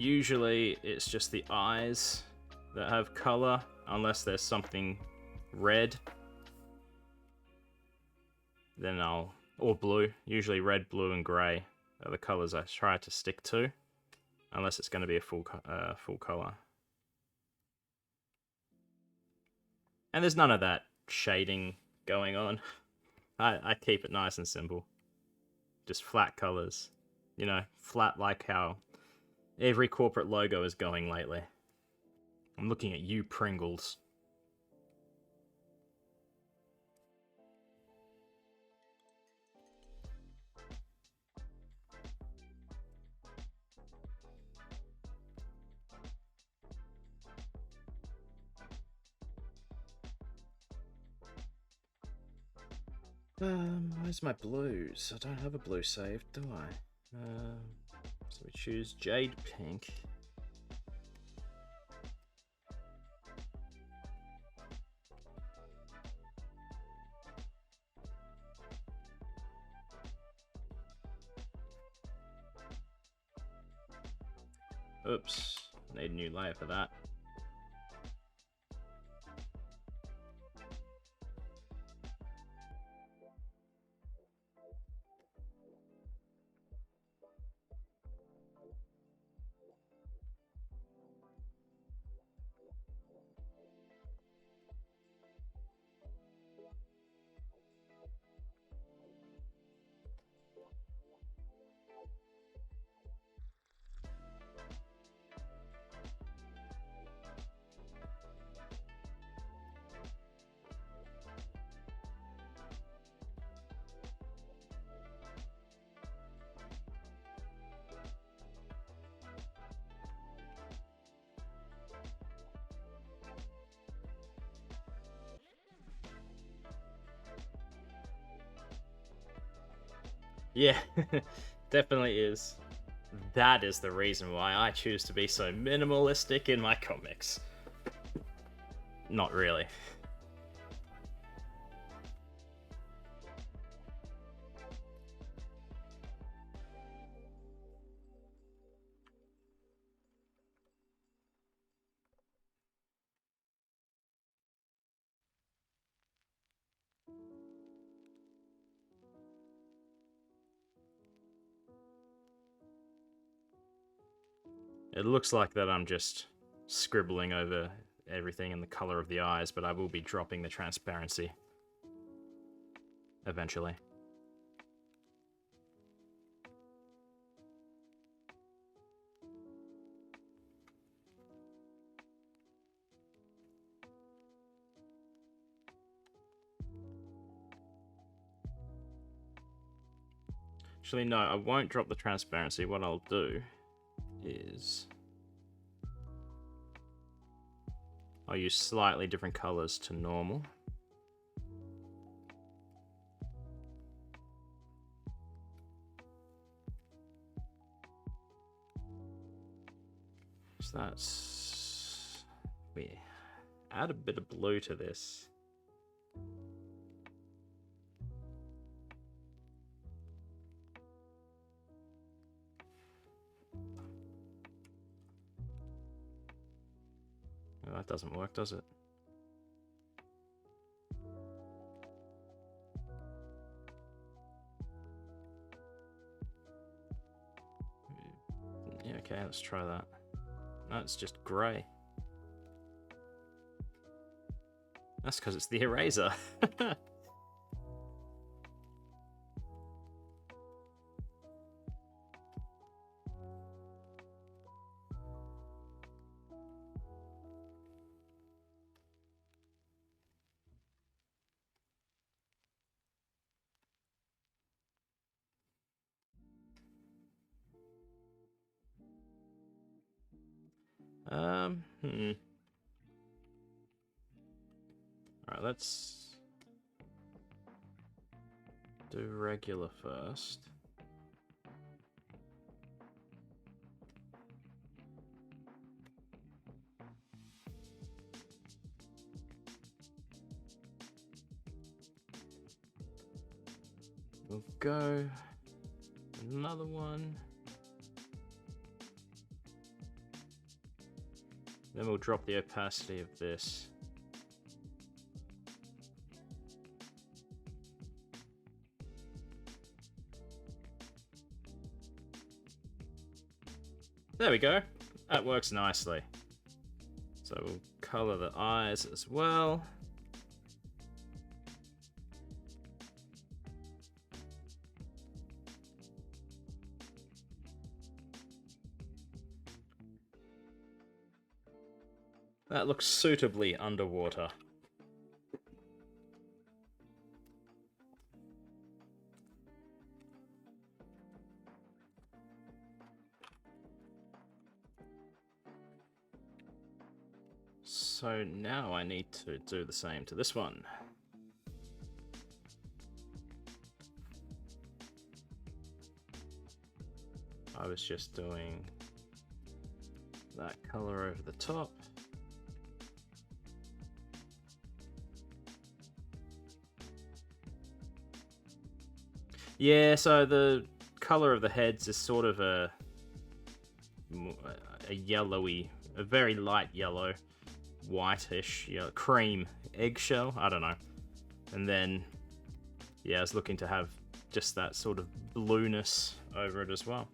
Usually it's just the eyes that have color, unless there's something red. Then or blue. Usually red, blue, and grey are the colors I try to stick to, unless it's going to be a full color. And there's none of that shading going on. I keep it nice and simple. Just flat colors. You know, flat like how every corporate logo is going lately. I'm looking at you, Pringles. Where's my blues? I don't have a blue saved, do I? So we choose Jade Pink. Oops, need a new layer for that. Yeah, definitely is. That is the reason why I choose to be so minimalistic in my comics. Not really. It looks like that I'm just scribbling over everything in the color of the eyes, but I will be dropping the transparency eventually. Actually, no, I won't drop the transparency. What I'll do is I'll use slightly different colors to normal. So that's... we add a bit of blue to this. Oh, that doesn't work, does it? Yeah, okay, let's try that. No, it's just grey. That's because it's the eraser. Alright, let's do regular first. We'll go another one. Then we'll drop the opacity of this. There we go. That works nicely. So we'll color the eyes as well. That looks suitably underwater. So now I need to do the same to this one. I was just doing that color over the top. Yeah, so the color of the heads is sort of a yellowy, a very light yellow, whitish, cream eggshell. I don't know. And then, yeah, I was looking to have just that sort of blueness over it as well.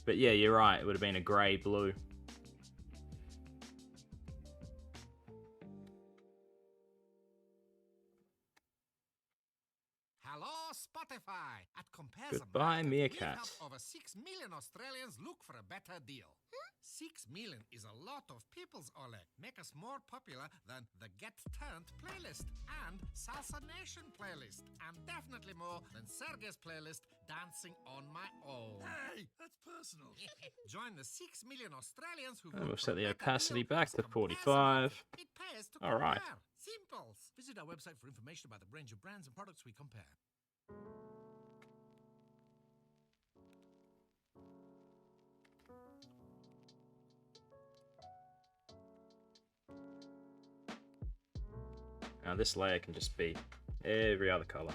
But yeah, you're right. It would have been a grey blue. Hello, Spotify. At Compare Goodbye, Market, Meerkat. we've helped over 6 million Australians look for a better deal. 6 million is a lot of people's, Ole. Make us more popular than the Get Turned playlist and Salsa Nation playlist, and definitely more than Sergey's playlist, Dancing on My Own. Hey, that's personal. Join the 6 million Australians who And we'll look set for the a better opacity deal back with to Compare 45. Market. It pays to All right. compare. Simples. Visit our website for information about the range of brands and products we compare. Now this layer can just be every other color.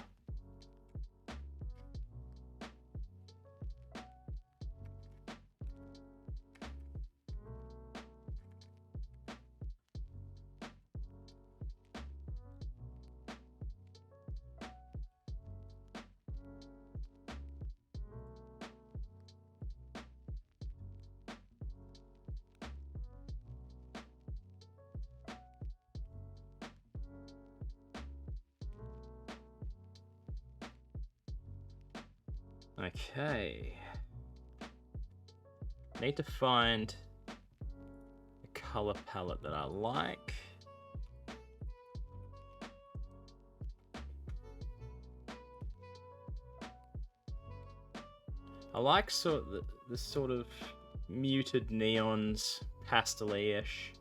Okay. Need to find a color palette that I like. I like the sort of muted neons, pastel-ish.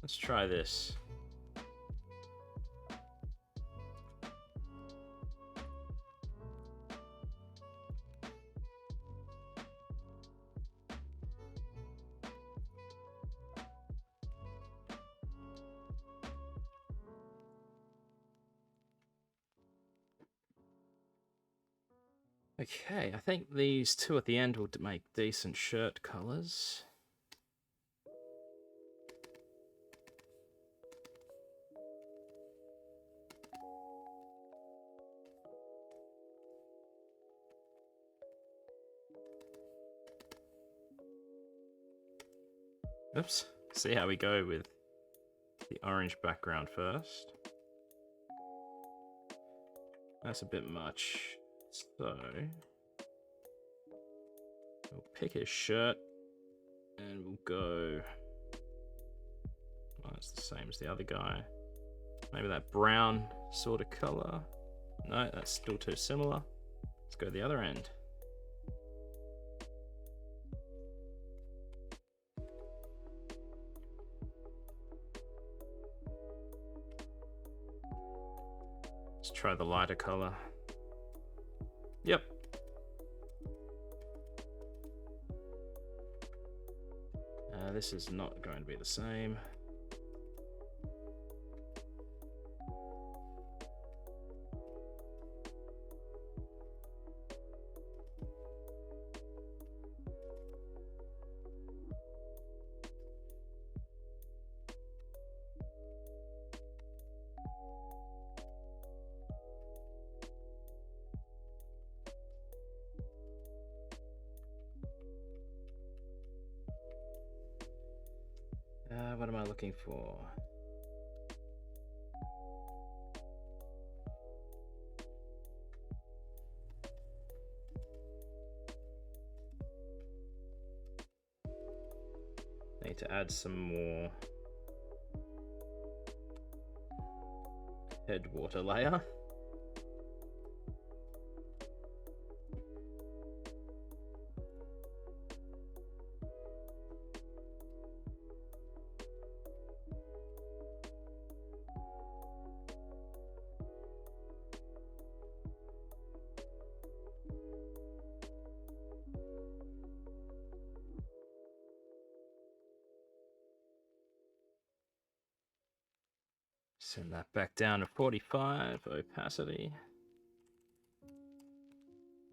Let's try this. Okay, I think these two at the end will make decent shirt colors. Oops. See how we go with the orange background first. That's a bit much. So we'll pick his shirt and we'll go. Oh, it's the same as the other guy. Maybe that brown sort of color. No, that's still too similar. Let's go the other end. Let's try the lighter color. Yep. This is not going to be the same. looking for? Need to add some more headwater layer. Send that back down to 45 opacity.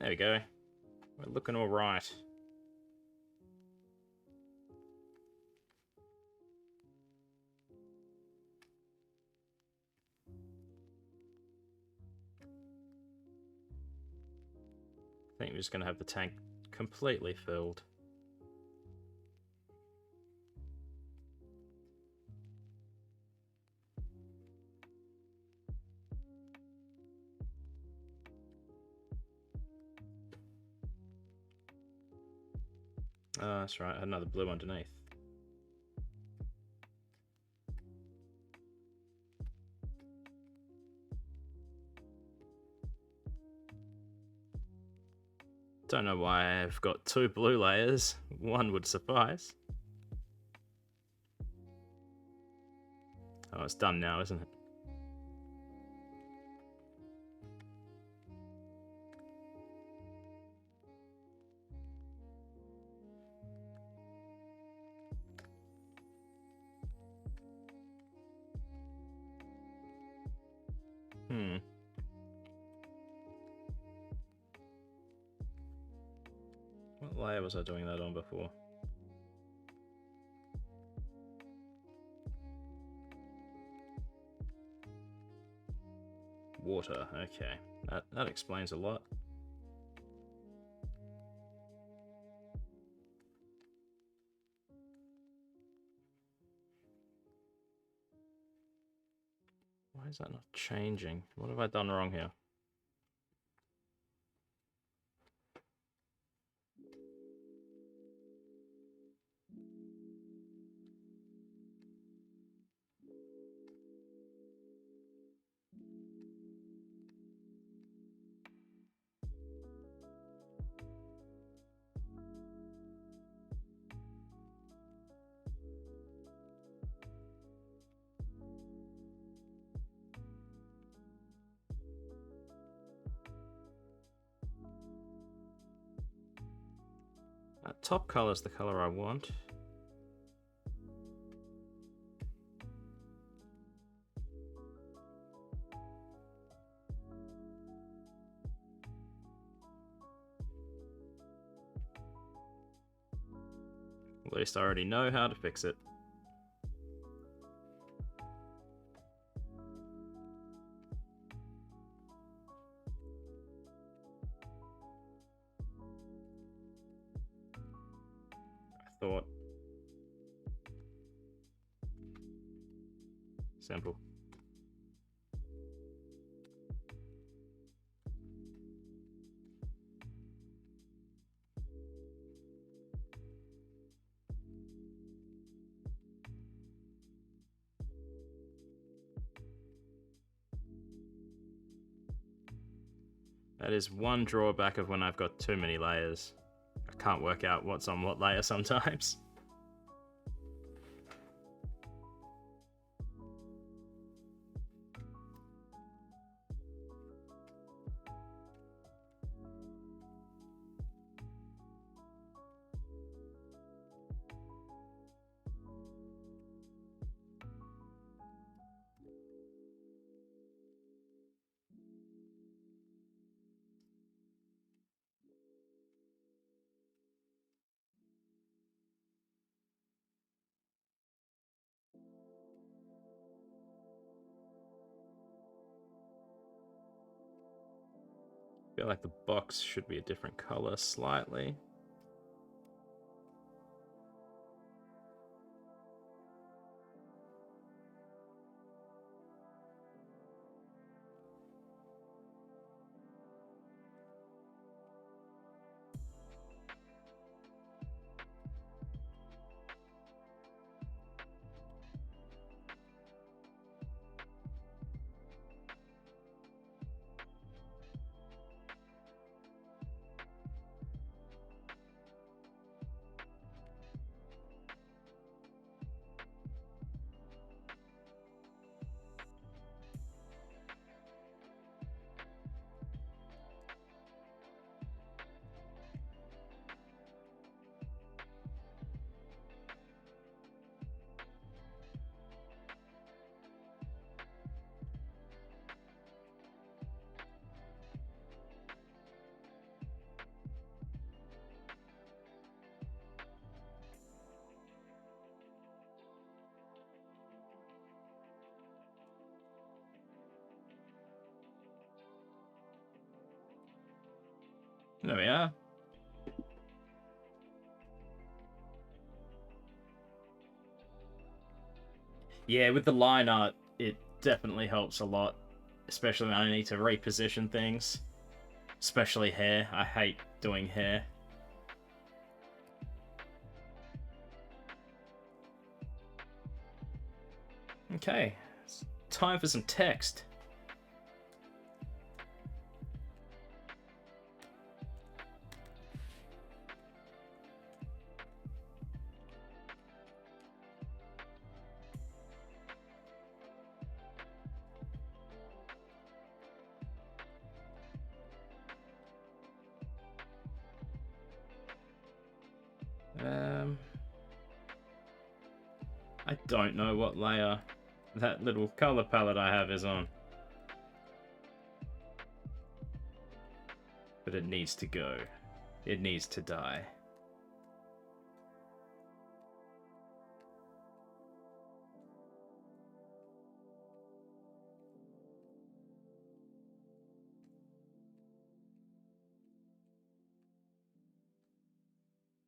There we go. We're looking all right. I think we're just going to have the tank completely filled. Oh, that's right, I had another blue underneath. Don't know why I've got two blue layers. One would suffice. Oh, it's done now, isn't it? What layer was I doing that on before? Water, okay. That explains a lot. Why is that not changing? What have I done wrong here? That top color is the color I want. At least I already know how to fix it. Thought. Simple. That is one drawback of when I've got too many layers. I can't work out what's on what layer sometimes. I feel like the box should be a different color slightly. There we are. Yeah, with the line art, it definitely helps a lot. Especially when I need to reposition things. Especially hair. I hate doing hair. Okay, it's time for some text. I don't know what layer that little color palette I have is on. But it needs to go. It needs to die.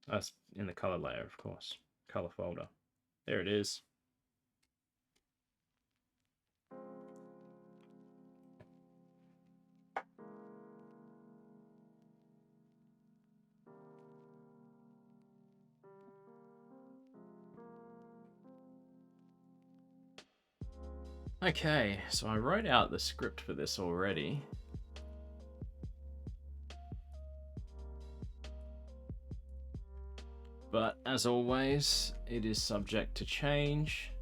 That's in the color layer, of course. Color folder. There it is. Okay, so I wrote out the script for this already. But as always, it is subject to change.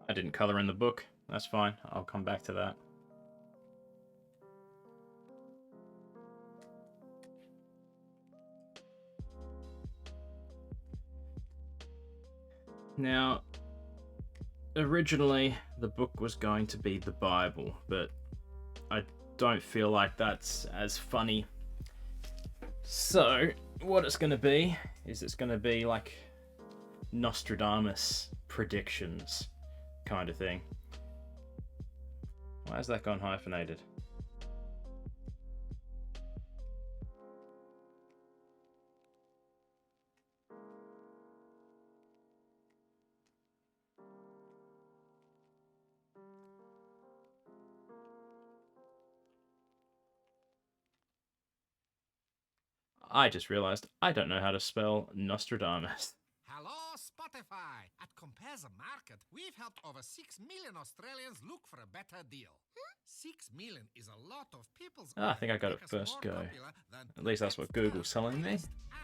I didn't color in the book. That's fine. I'll come back to that. Now, originally the book was going to be the Bible, but I don't feel like that's as funny. So, what it's going to be is it's going to be like Nostradamus predictions kind of thing. Why has that gone hyphenated? I just realized I don't know how to spell Nostradamus. Hello, Spotify! At Compare the Market, we've helped over 6 million Australians look for a better deal. 6 million is a lot of people's. I think I got it first go. At least that's what Google's telling me.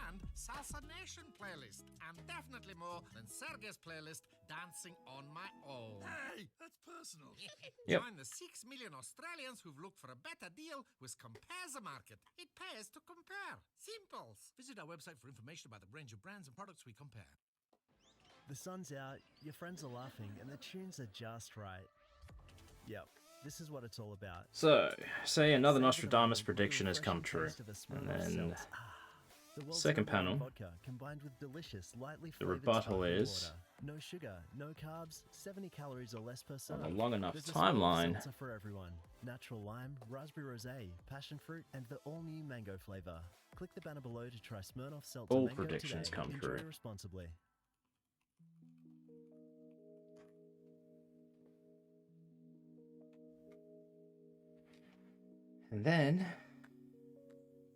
And Salsa Nation playlist, and definitely more than Sergey's playlist, Dancing on My Own. Hey, that's personal. Yep. Join the 6 million Australians who've looked for a better deal with Compare the Market. It pays to compare. Simples. Visit our website for information about the range of brands and products we compare. The sun's out, your friends are laughing, and the tunes are just right. Yep, this is what it's all about. So, say another Nostradamus prediction has come true. And then, second panel, the rebuttal is, no sugar, no carbs, 70 calories or less per on serve. a long enough There's a timeline. seltzer for everyone. Natural lime, raspberry rosé, passion fruit, and the all-new mango flavor. Click the banner below to try Smirnoff Seltzer All Mango predictions today. come Enjoy true. responsibly. And then,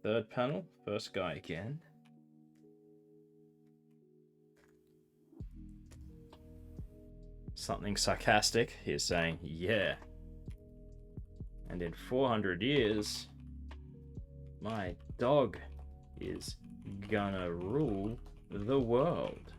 third panel, first guy again. Something sarcastic. He's saying, yeah. And in 400 years, my dog is gonna rule the world.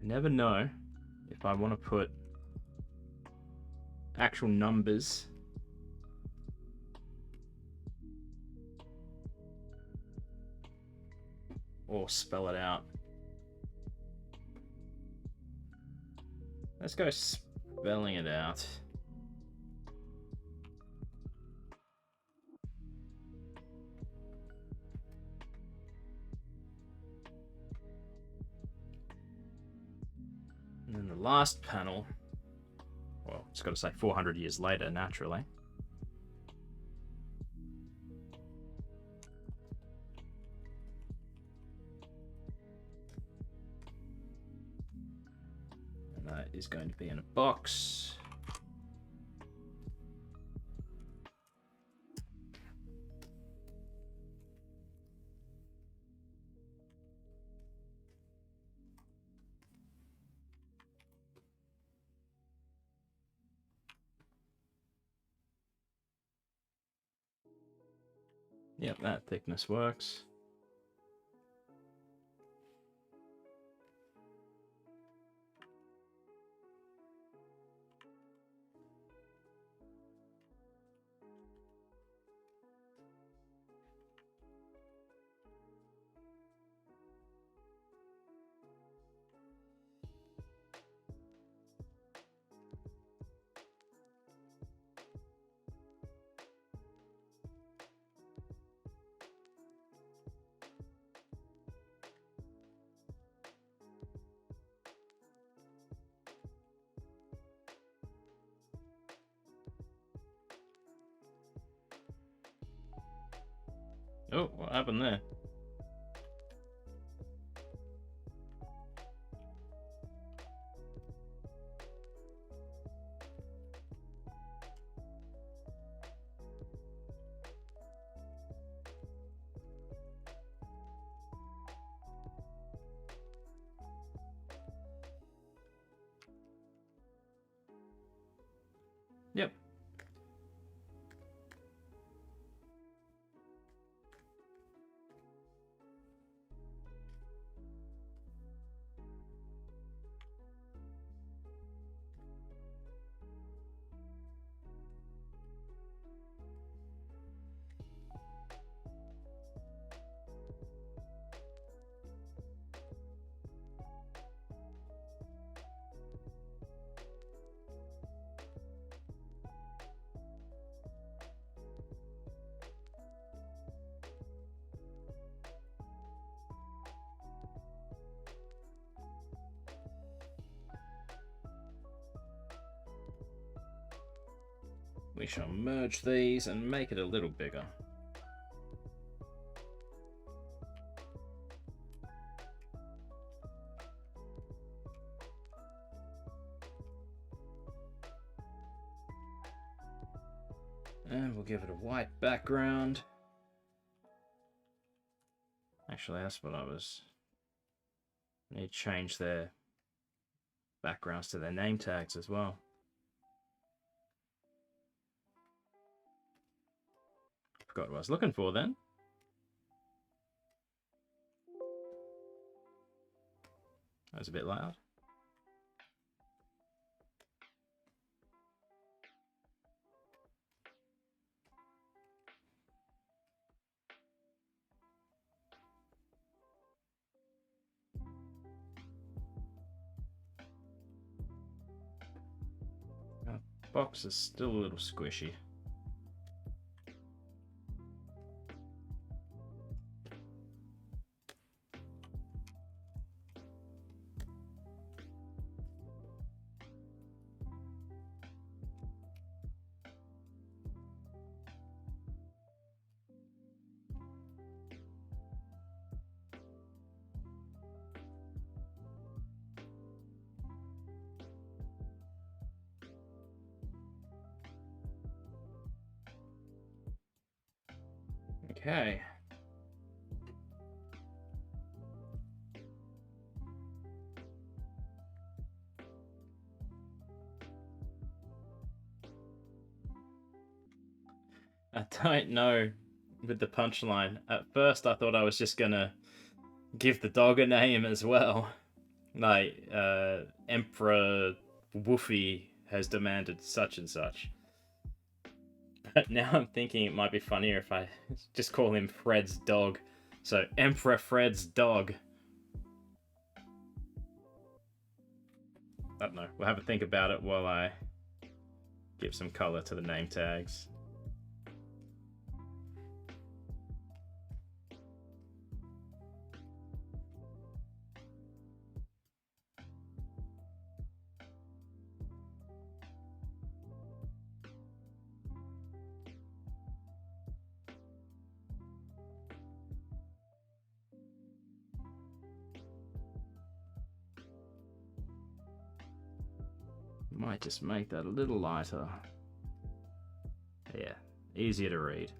never know if I want to put actual numbers or spell it out. Let's go spelling it out. And then the last panel, well, it's got to say 400 years later, naturally. And that is going to be in a box. Yep, that thickness works. Oh, what happened there? Yep. We shall merge these and make it a little bigger. And we'll give it a white background. Actually, that's what I was... I need to change their backgrounds to their name tags as well. Forgot what I was looking for then. That was a bit loud. Our box is still a little squishy. Okay. I don't know with the punchline. At first I thought I was just gonna give the dog a name as well. Like, Emperor Woofy has demanded such and such. But now I'm thinking it might be funnier if I just call him Fred's dog. So, Emperor Fred's dog. I don't know. We'll have a think about it while I give some color to the name tags. Might just make that a little lighter. Yeah, easier to read.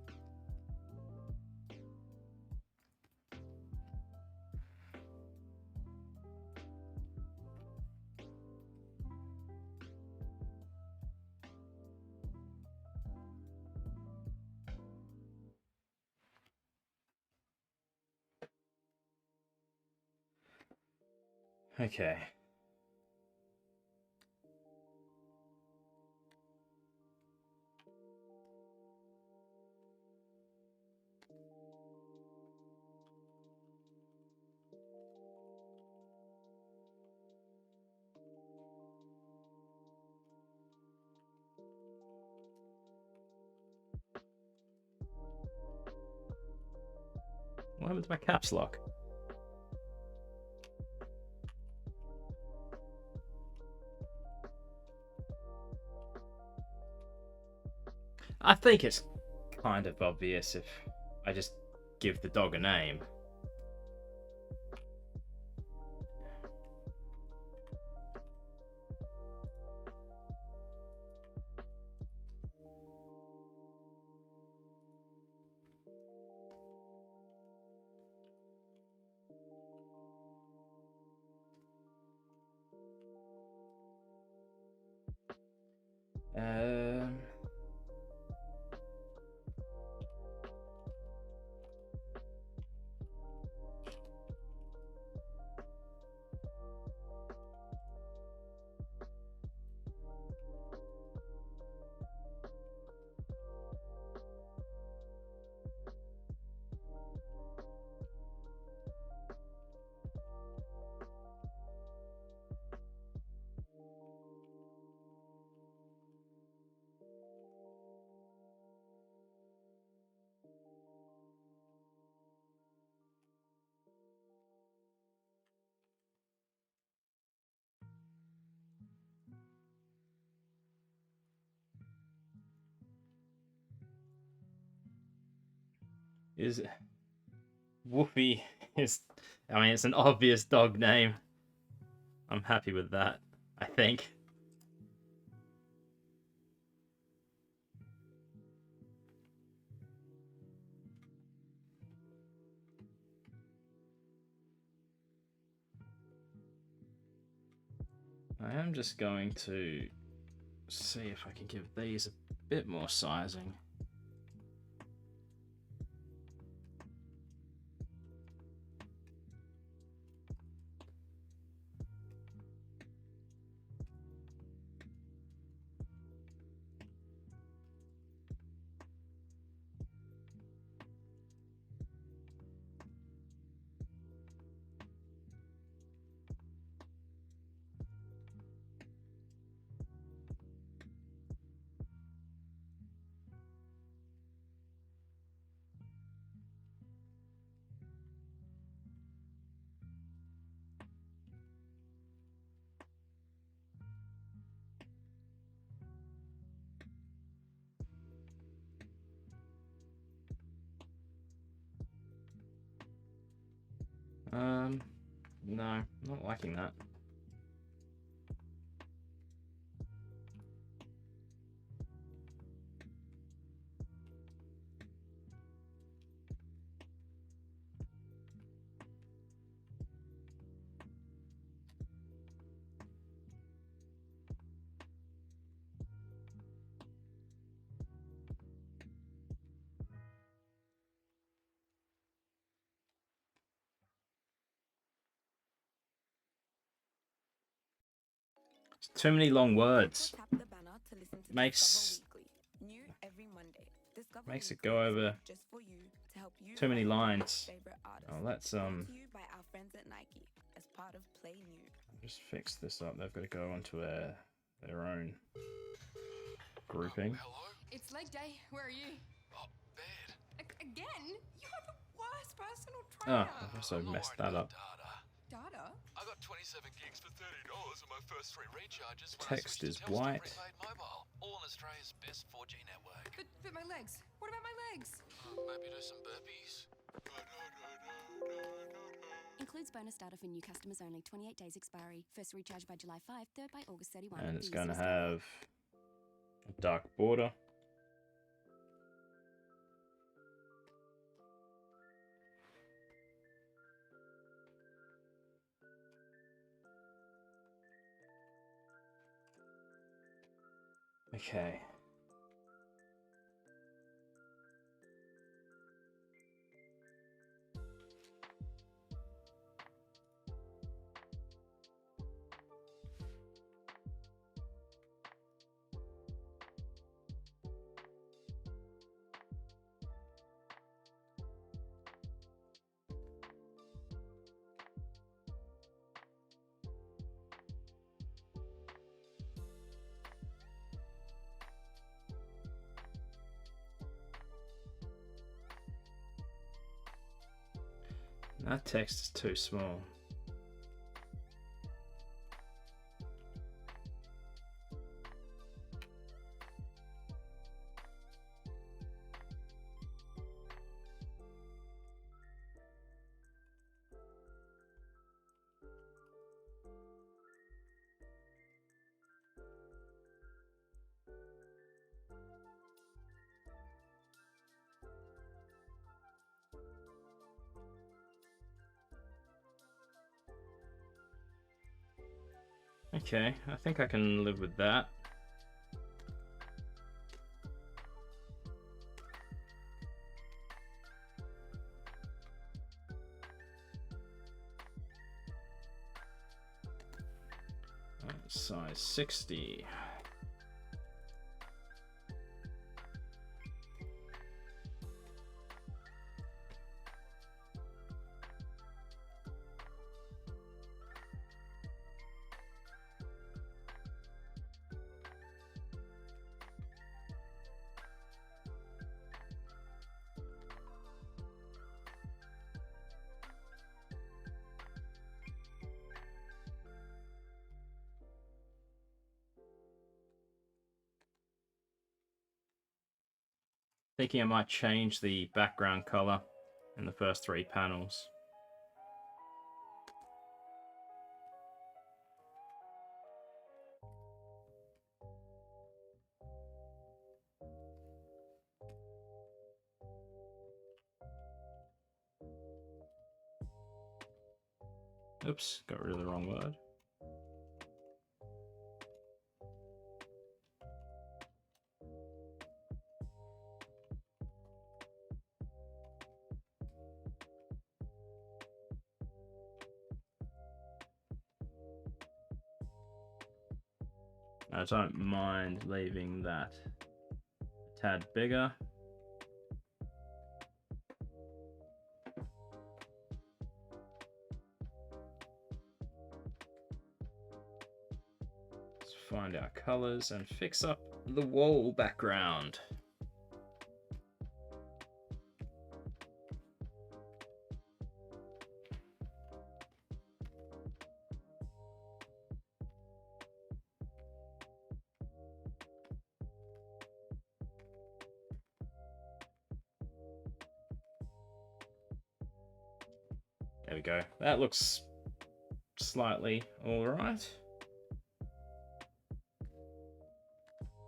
Okay. What happened to my caps lock? I think it's kind of obvious if I just give the dog a name. Um... Is Whoopi is, I mean, it's an obvious dog name. I'm happy with that, I think. I am just going to see if I can give these a bit more sizing. No, not liking that. Too many long words. Tap the banner to listen to Makes Discover Weekly. New every Monday. Discover makes it Weekly go is over made just for you to help you too many find your lines. next favorite artist. Oh, let's Brought to you by our friends at Nike as part of Play New. just fix this up. They've got to go onto their own grouping. It's leg day. Where are you? Oh, bed. Again? You're the worst personal Oh, trainer. I've also messed that up. Data? I got 27 gigs for $30 on my first 3 recharges when Text I is switched to Telstra white. prepaid mobile, all on Australia's best 4G network. But my legs. What about my legs? Maybe do some burpees. Includes bonus data for new customers only. 28 days expiry. First recharge by July 5, third by August 31. And it's Use going to Discover. have a dark border. Okay. That text is too small. Okay, I think I can live with that. Size 60. Thinking I might change the background color in the first 3 panels. Oops, got rid of the wrong word. I don't mind leaving that a tad bigger. Let's find our colors and fix up the wall background. There we go. That looks slightly alright.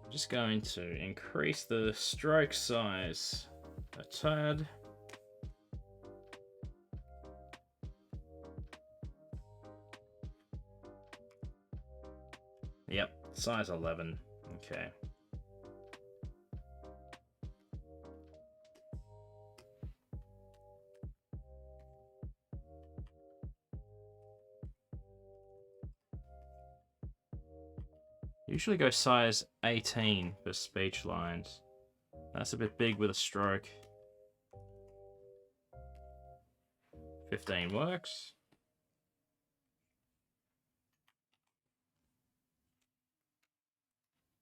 I'm just going to increase the stroke size a tad. Yep, size 11. Okay. Usually go size 18 for speech lines. That's a bit big with a stroke. 15 works.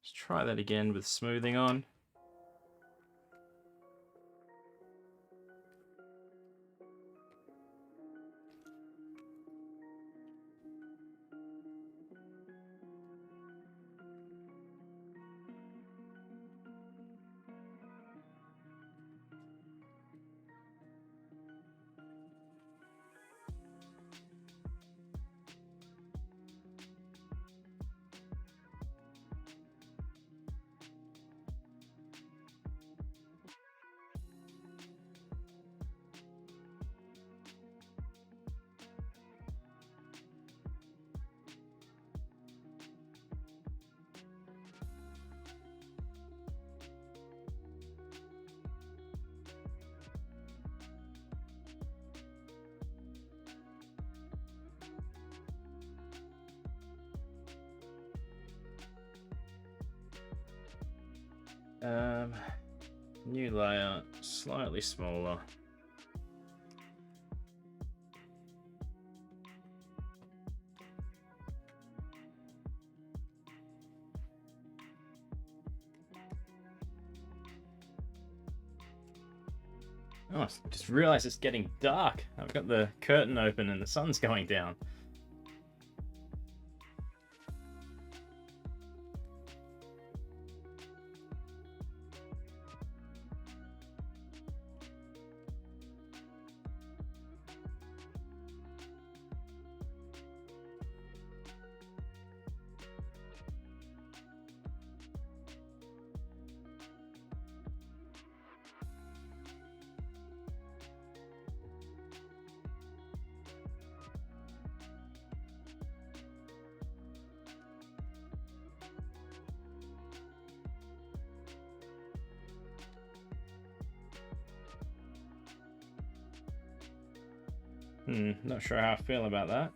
Let's try that again with smoothing on. New layer, slightly smaller. Oh, I just realized it's getting dark. I've got the curtain open and the sun's going down. Not sure how I feel about that.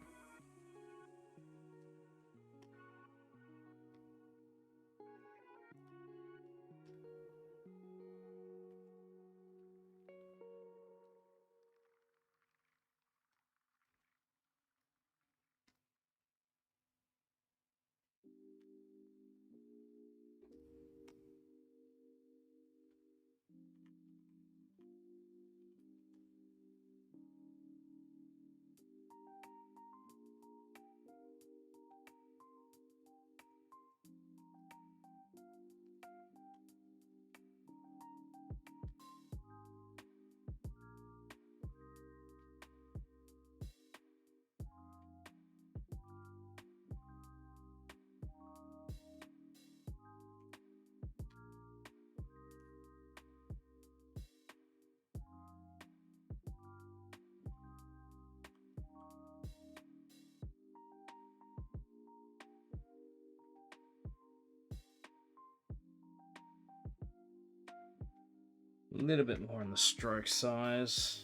A little bit more on the stroke size.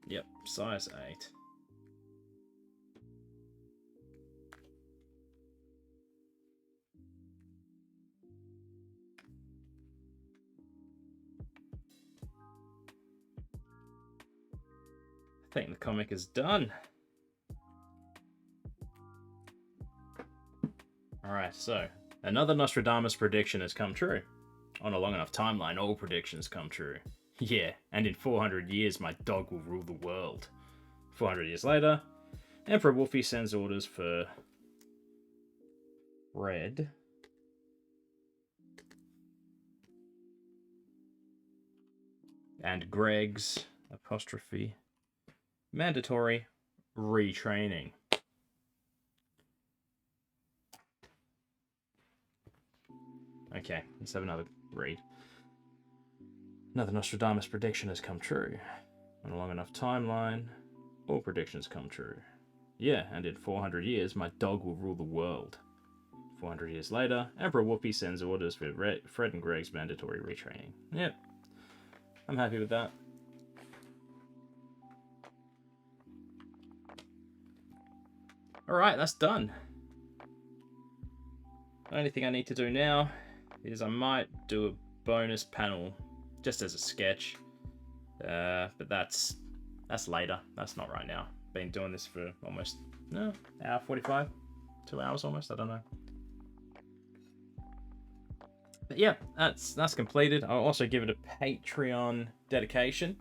Yep, size 8. I think the comic is done. Alright, so another Nostradamus prediction has come true. On a long enough timeline, all predictions come true. Yeah, and in 400 years, my dog will rule the world. 400 years later, Emperor Wolfie sends orders for Fred and Greg's apostrophe mandatory retraining. Okay, let's have another read. Another Nostradamus prediction has come true. On a long enough timeline, all predictions come true. Yeah, and in 400 years, my dog will rule the world. 400 years later, Emperor Whoopi sends orders for Fred and Greg's mandatory retraining. Yep, I'm happy with that. Alright, that's done. The only thing I need to do now is I might do a bonus panel just as a sketch. But that's later. That's not right now. Been doing this for almost hour 45, 2 hours almost. I don't know. But yeah, that's completed. I'll also give it a Patreon dedication.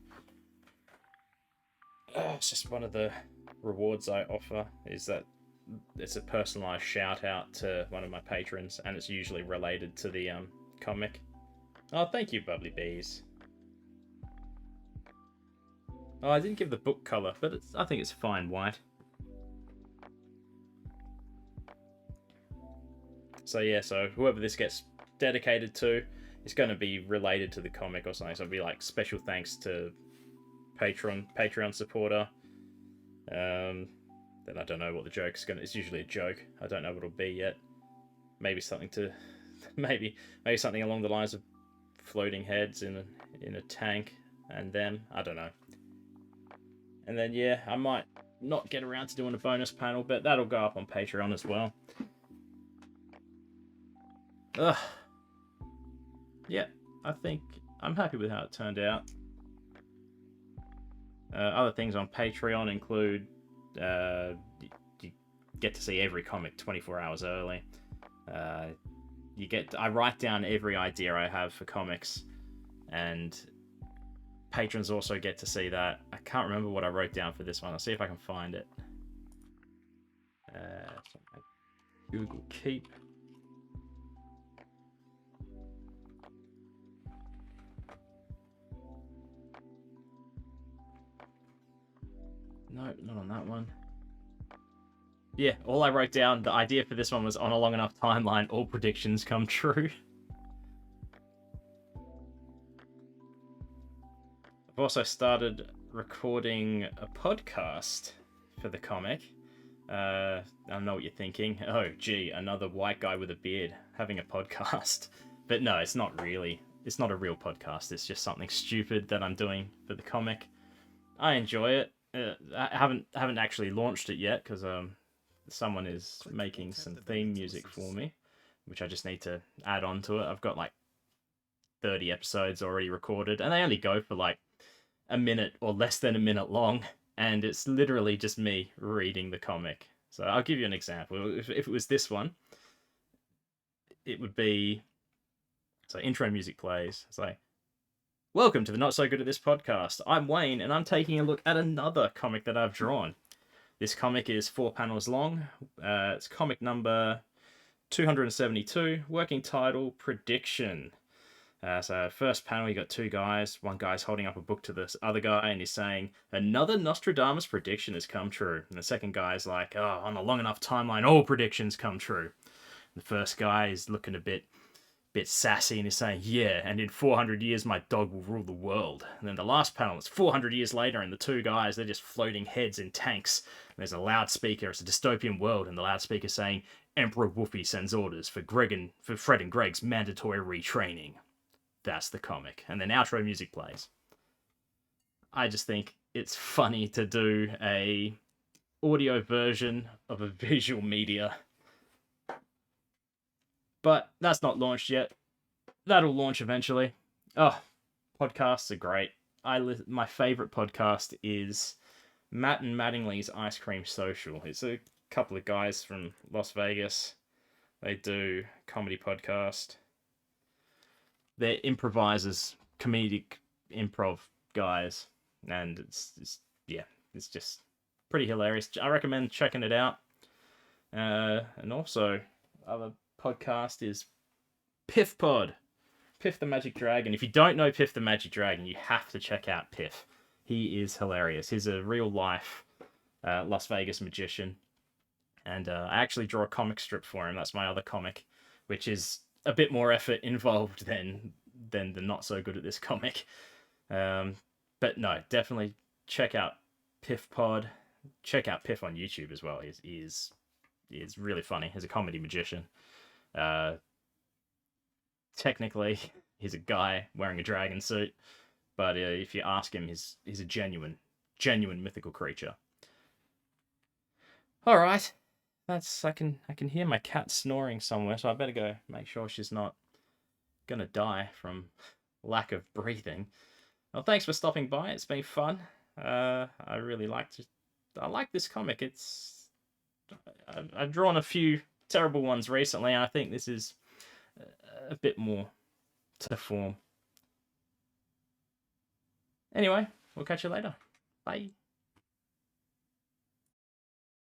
It's just one of the rewards I offer is that it's a personalized shout out to one of my patrons, and it's usually related to the comic. Oh, thank you, Bubbly Bees. Oh, I didn't give the book color, but I think it's fine white. So yeah, so whoever this gets dedicated to, it's going to be related to the comic or something. So it'll be like special thanks to Patreon supporter. Then I don't know what the joke's gonna. It's usually a joke. I don't know what it'll be yet. Maybe something to, maybe something along the lines of floating heads in a tank and them. I don't know. And then yeah, I might not get around to doing a bonus panel, but that'll go up on Patreon as well. Ugh. Yeah, I think I'm happy with how it turned out. Other things on Patreon include you get to see every comic 24 hours early. I write down every idea I have for comics, and patrons also get to see that. I can't remember what I wrote down for this one. I'll see if I can find it. Google Keep. No, not on that one. Yeah, all I wrote down, the idea for this one was on a long enough timeline, all predictions come true. I've also started recording a podcast for the comic. I know what you're thinking. Oh, gee, another white guy with a beard having a podcast. But no, it's not really. It's not a real podcast. It's just something stupid that I'm doing for the comic. I enjoy it. I haven't actually launched it yet because someone is making some theme music for me, which I just need to add on to it. I've got like 30 episodes already recorded, and they only go for like a minute or less than a minute long, and it's literally just me reading the comic. So I'll give you an example. If it was this one, it would be, so intro music plays. It's like, welcome to the Not So Good at This podcast. I'm Wayne, and I'm taking a look at another comic that I've drawn. This comic is 4 panels long. It's comic number 272, working title, Prediction. So first panel, you got 2 guys. One guy's holding up a book to this other guy, and he's saying, another Nostradamus prediction has come true. And the second guy's like, oh, on a long enough timeline, all predictions come true. And the first guy is looking a bit sassy and is saying, yeah, and in 400 years my dog will rule the world. And then the last panel, it's 400 years later, and the 2 guys, they're just floating heads in tanks. And there's a loudspeaker, it's a dystopian world, and the loudspeaker saying, Emperor Wolfie sends orders for Fred and Greg's mandatory retraining. That's the comic. And then outro music plays. I just think it's funny to do a audio version of a visual media. But that's not launched yet. That'll launch eventually. Oh, podcasts are great. My favorite podcast is Matt and Mattingly's Ice Cream Social. It's a couple of guys from Las Vegas. They do comedy podcast. They're improvisers, comedic improv guys, and it's just pretty hilarious. I recommend checking it out. And also, other podcast is Piff Pod. Piff the Magic Dragon. If you don't know Piff the Magic Dragon, you have to check out Piff. He is hilarious. He's a real life Las Vegas magician. And I actually draw a comic strip for him. That's my other comic, which is a bit more effort involved than the Not So Good at This comic. But no, definitely check out Piff Pod. Check out Piff on YouTube as well. He is really funny. He's a comedy magician. Technically, he's a guy wearing a dragon suit, but if you ask him, he's a genuine mythical creature. All right, I can hear my cat snoring somewhere, so I better go make sure she's not gonna die from lack of breathing. Well, thanks for stopping by. It's been fun. I like this comic. I've drawn a few terrible ones recently, and I think this is a bit more to form. Anyway, we'll catch you later. Bye.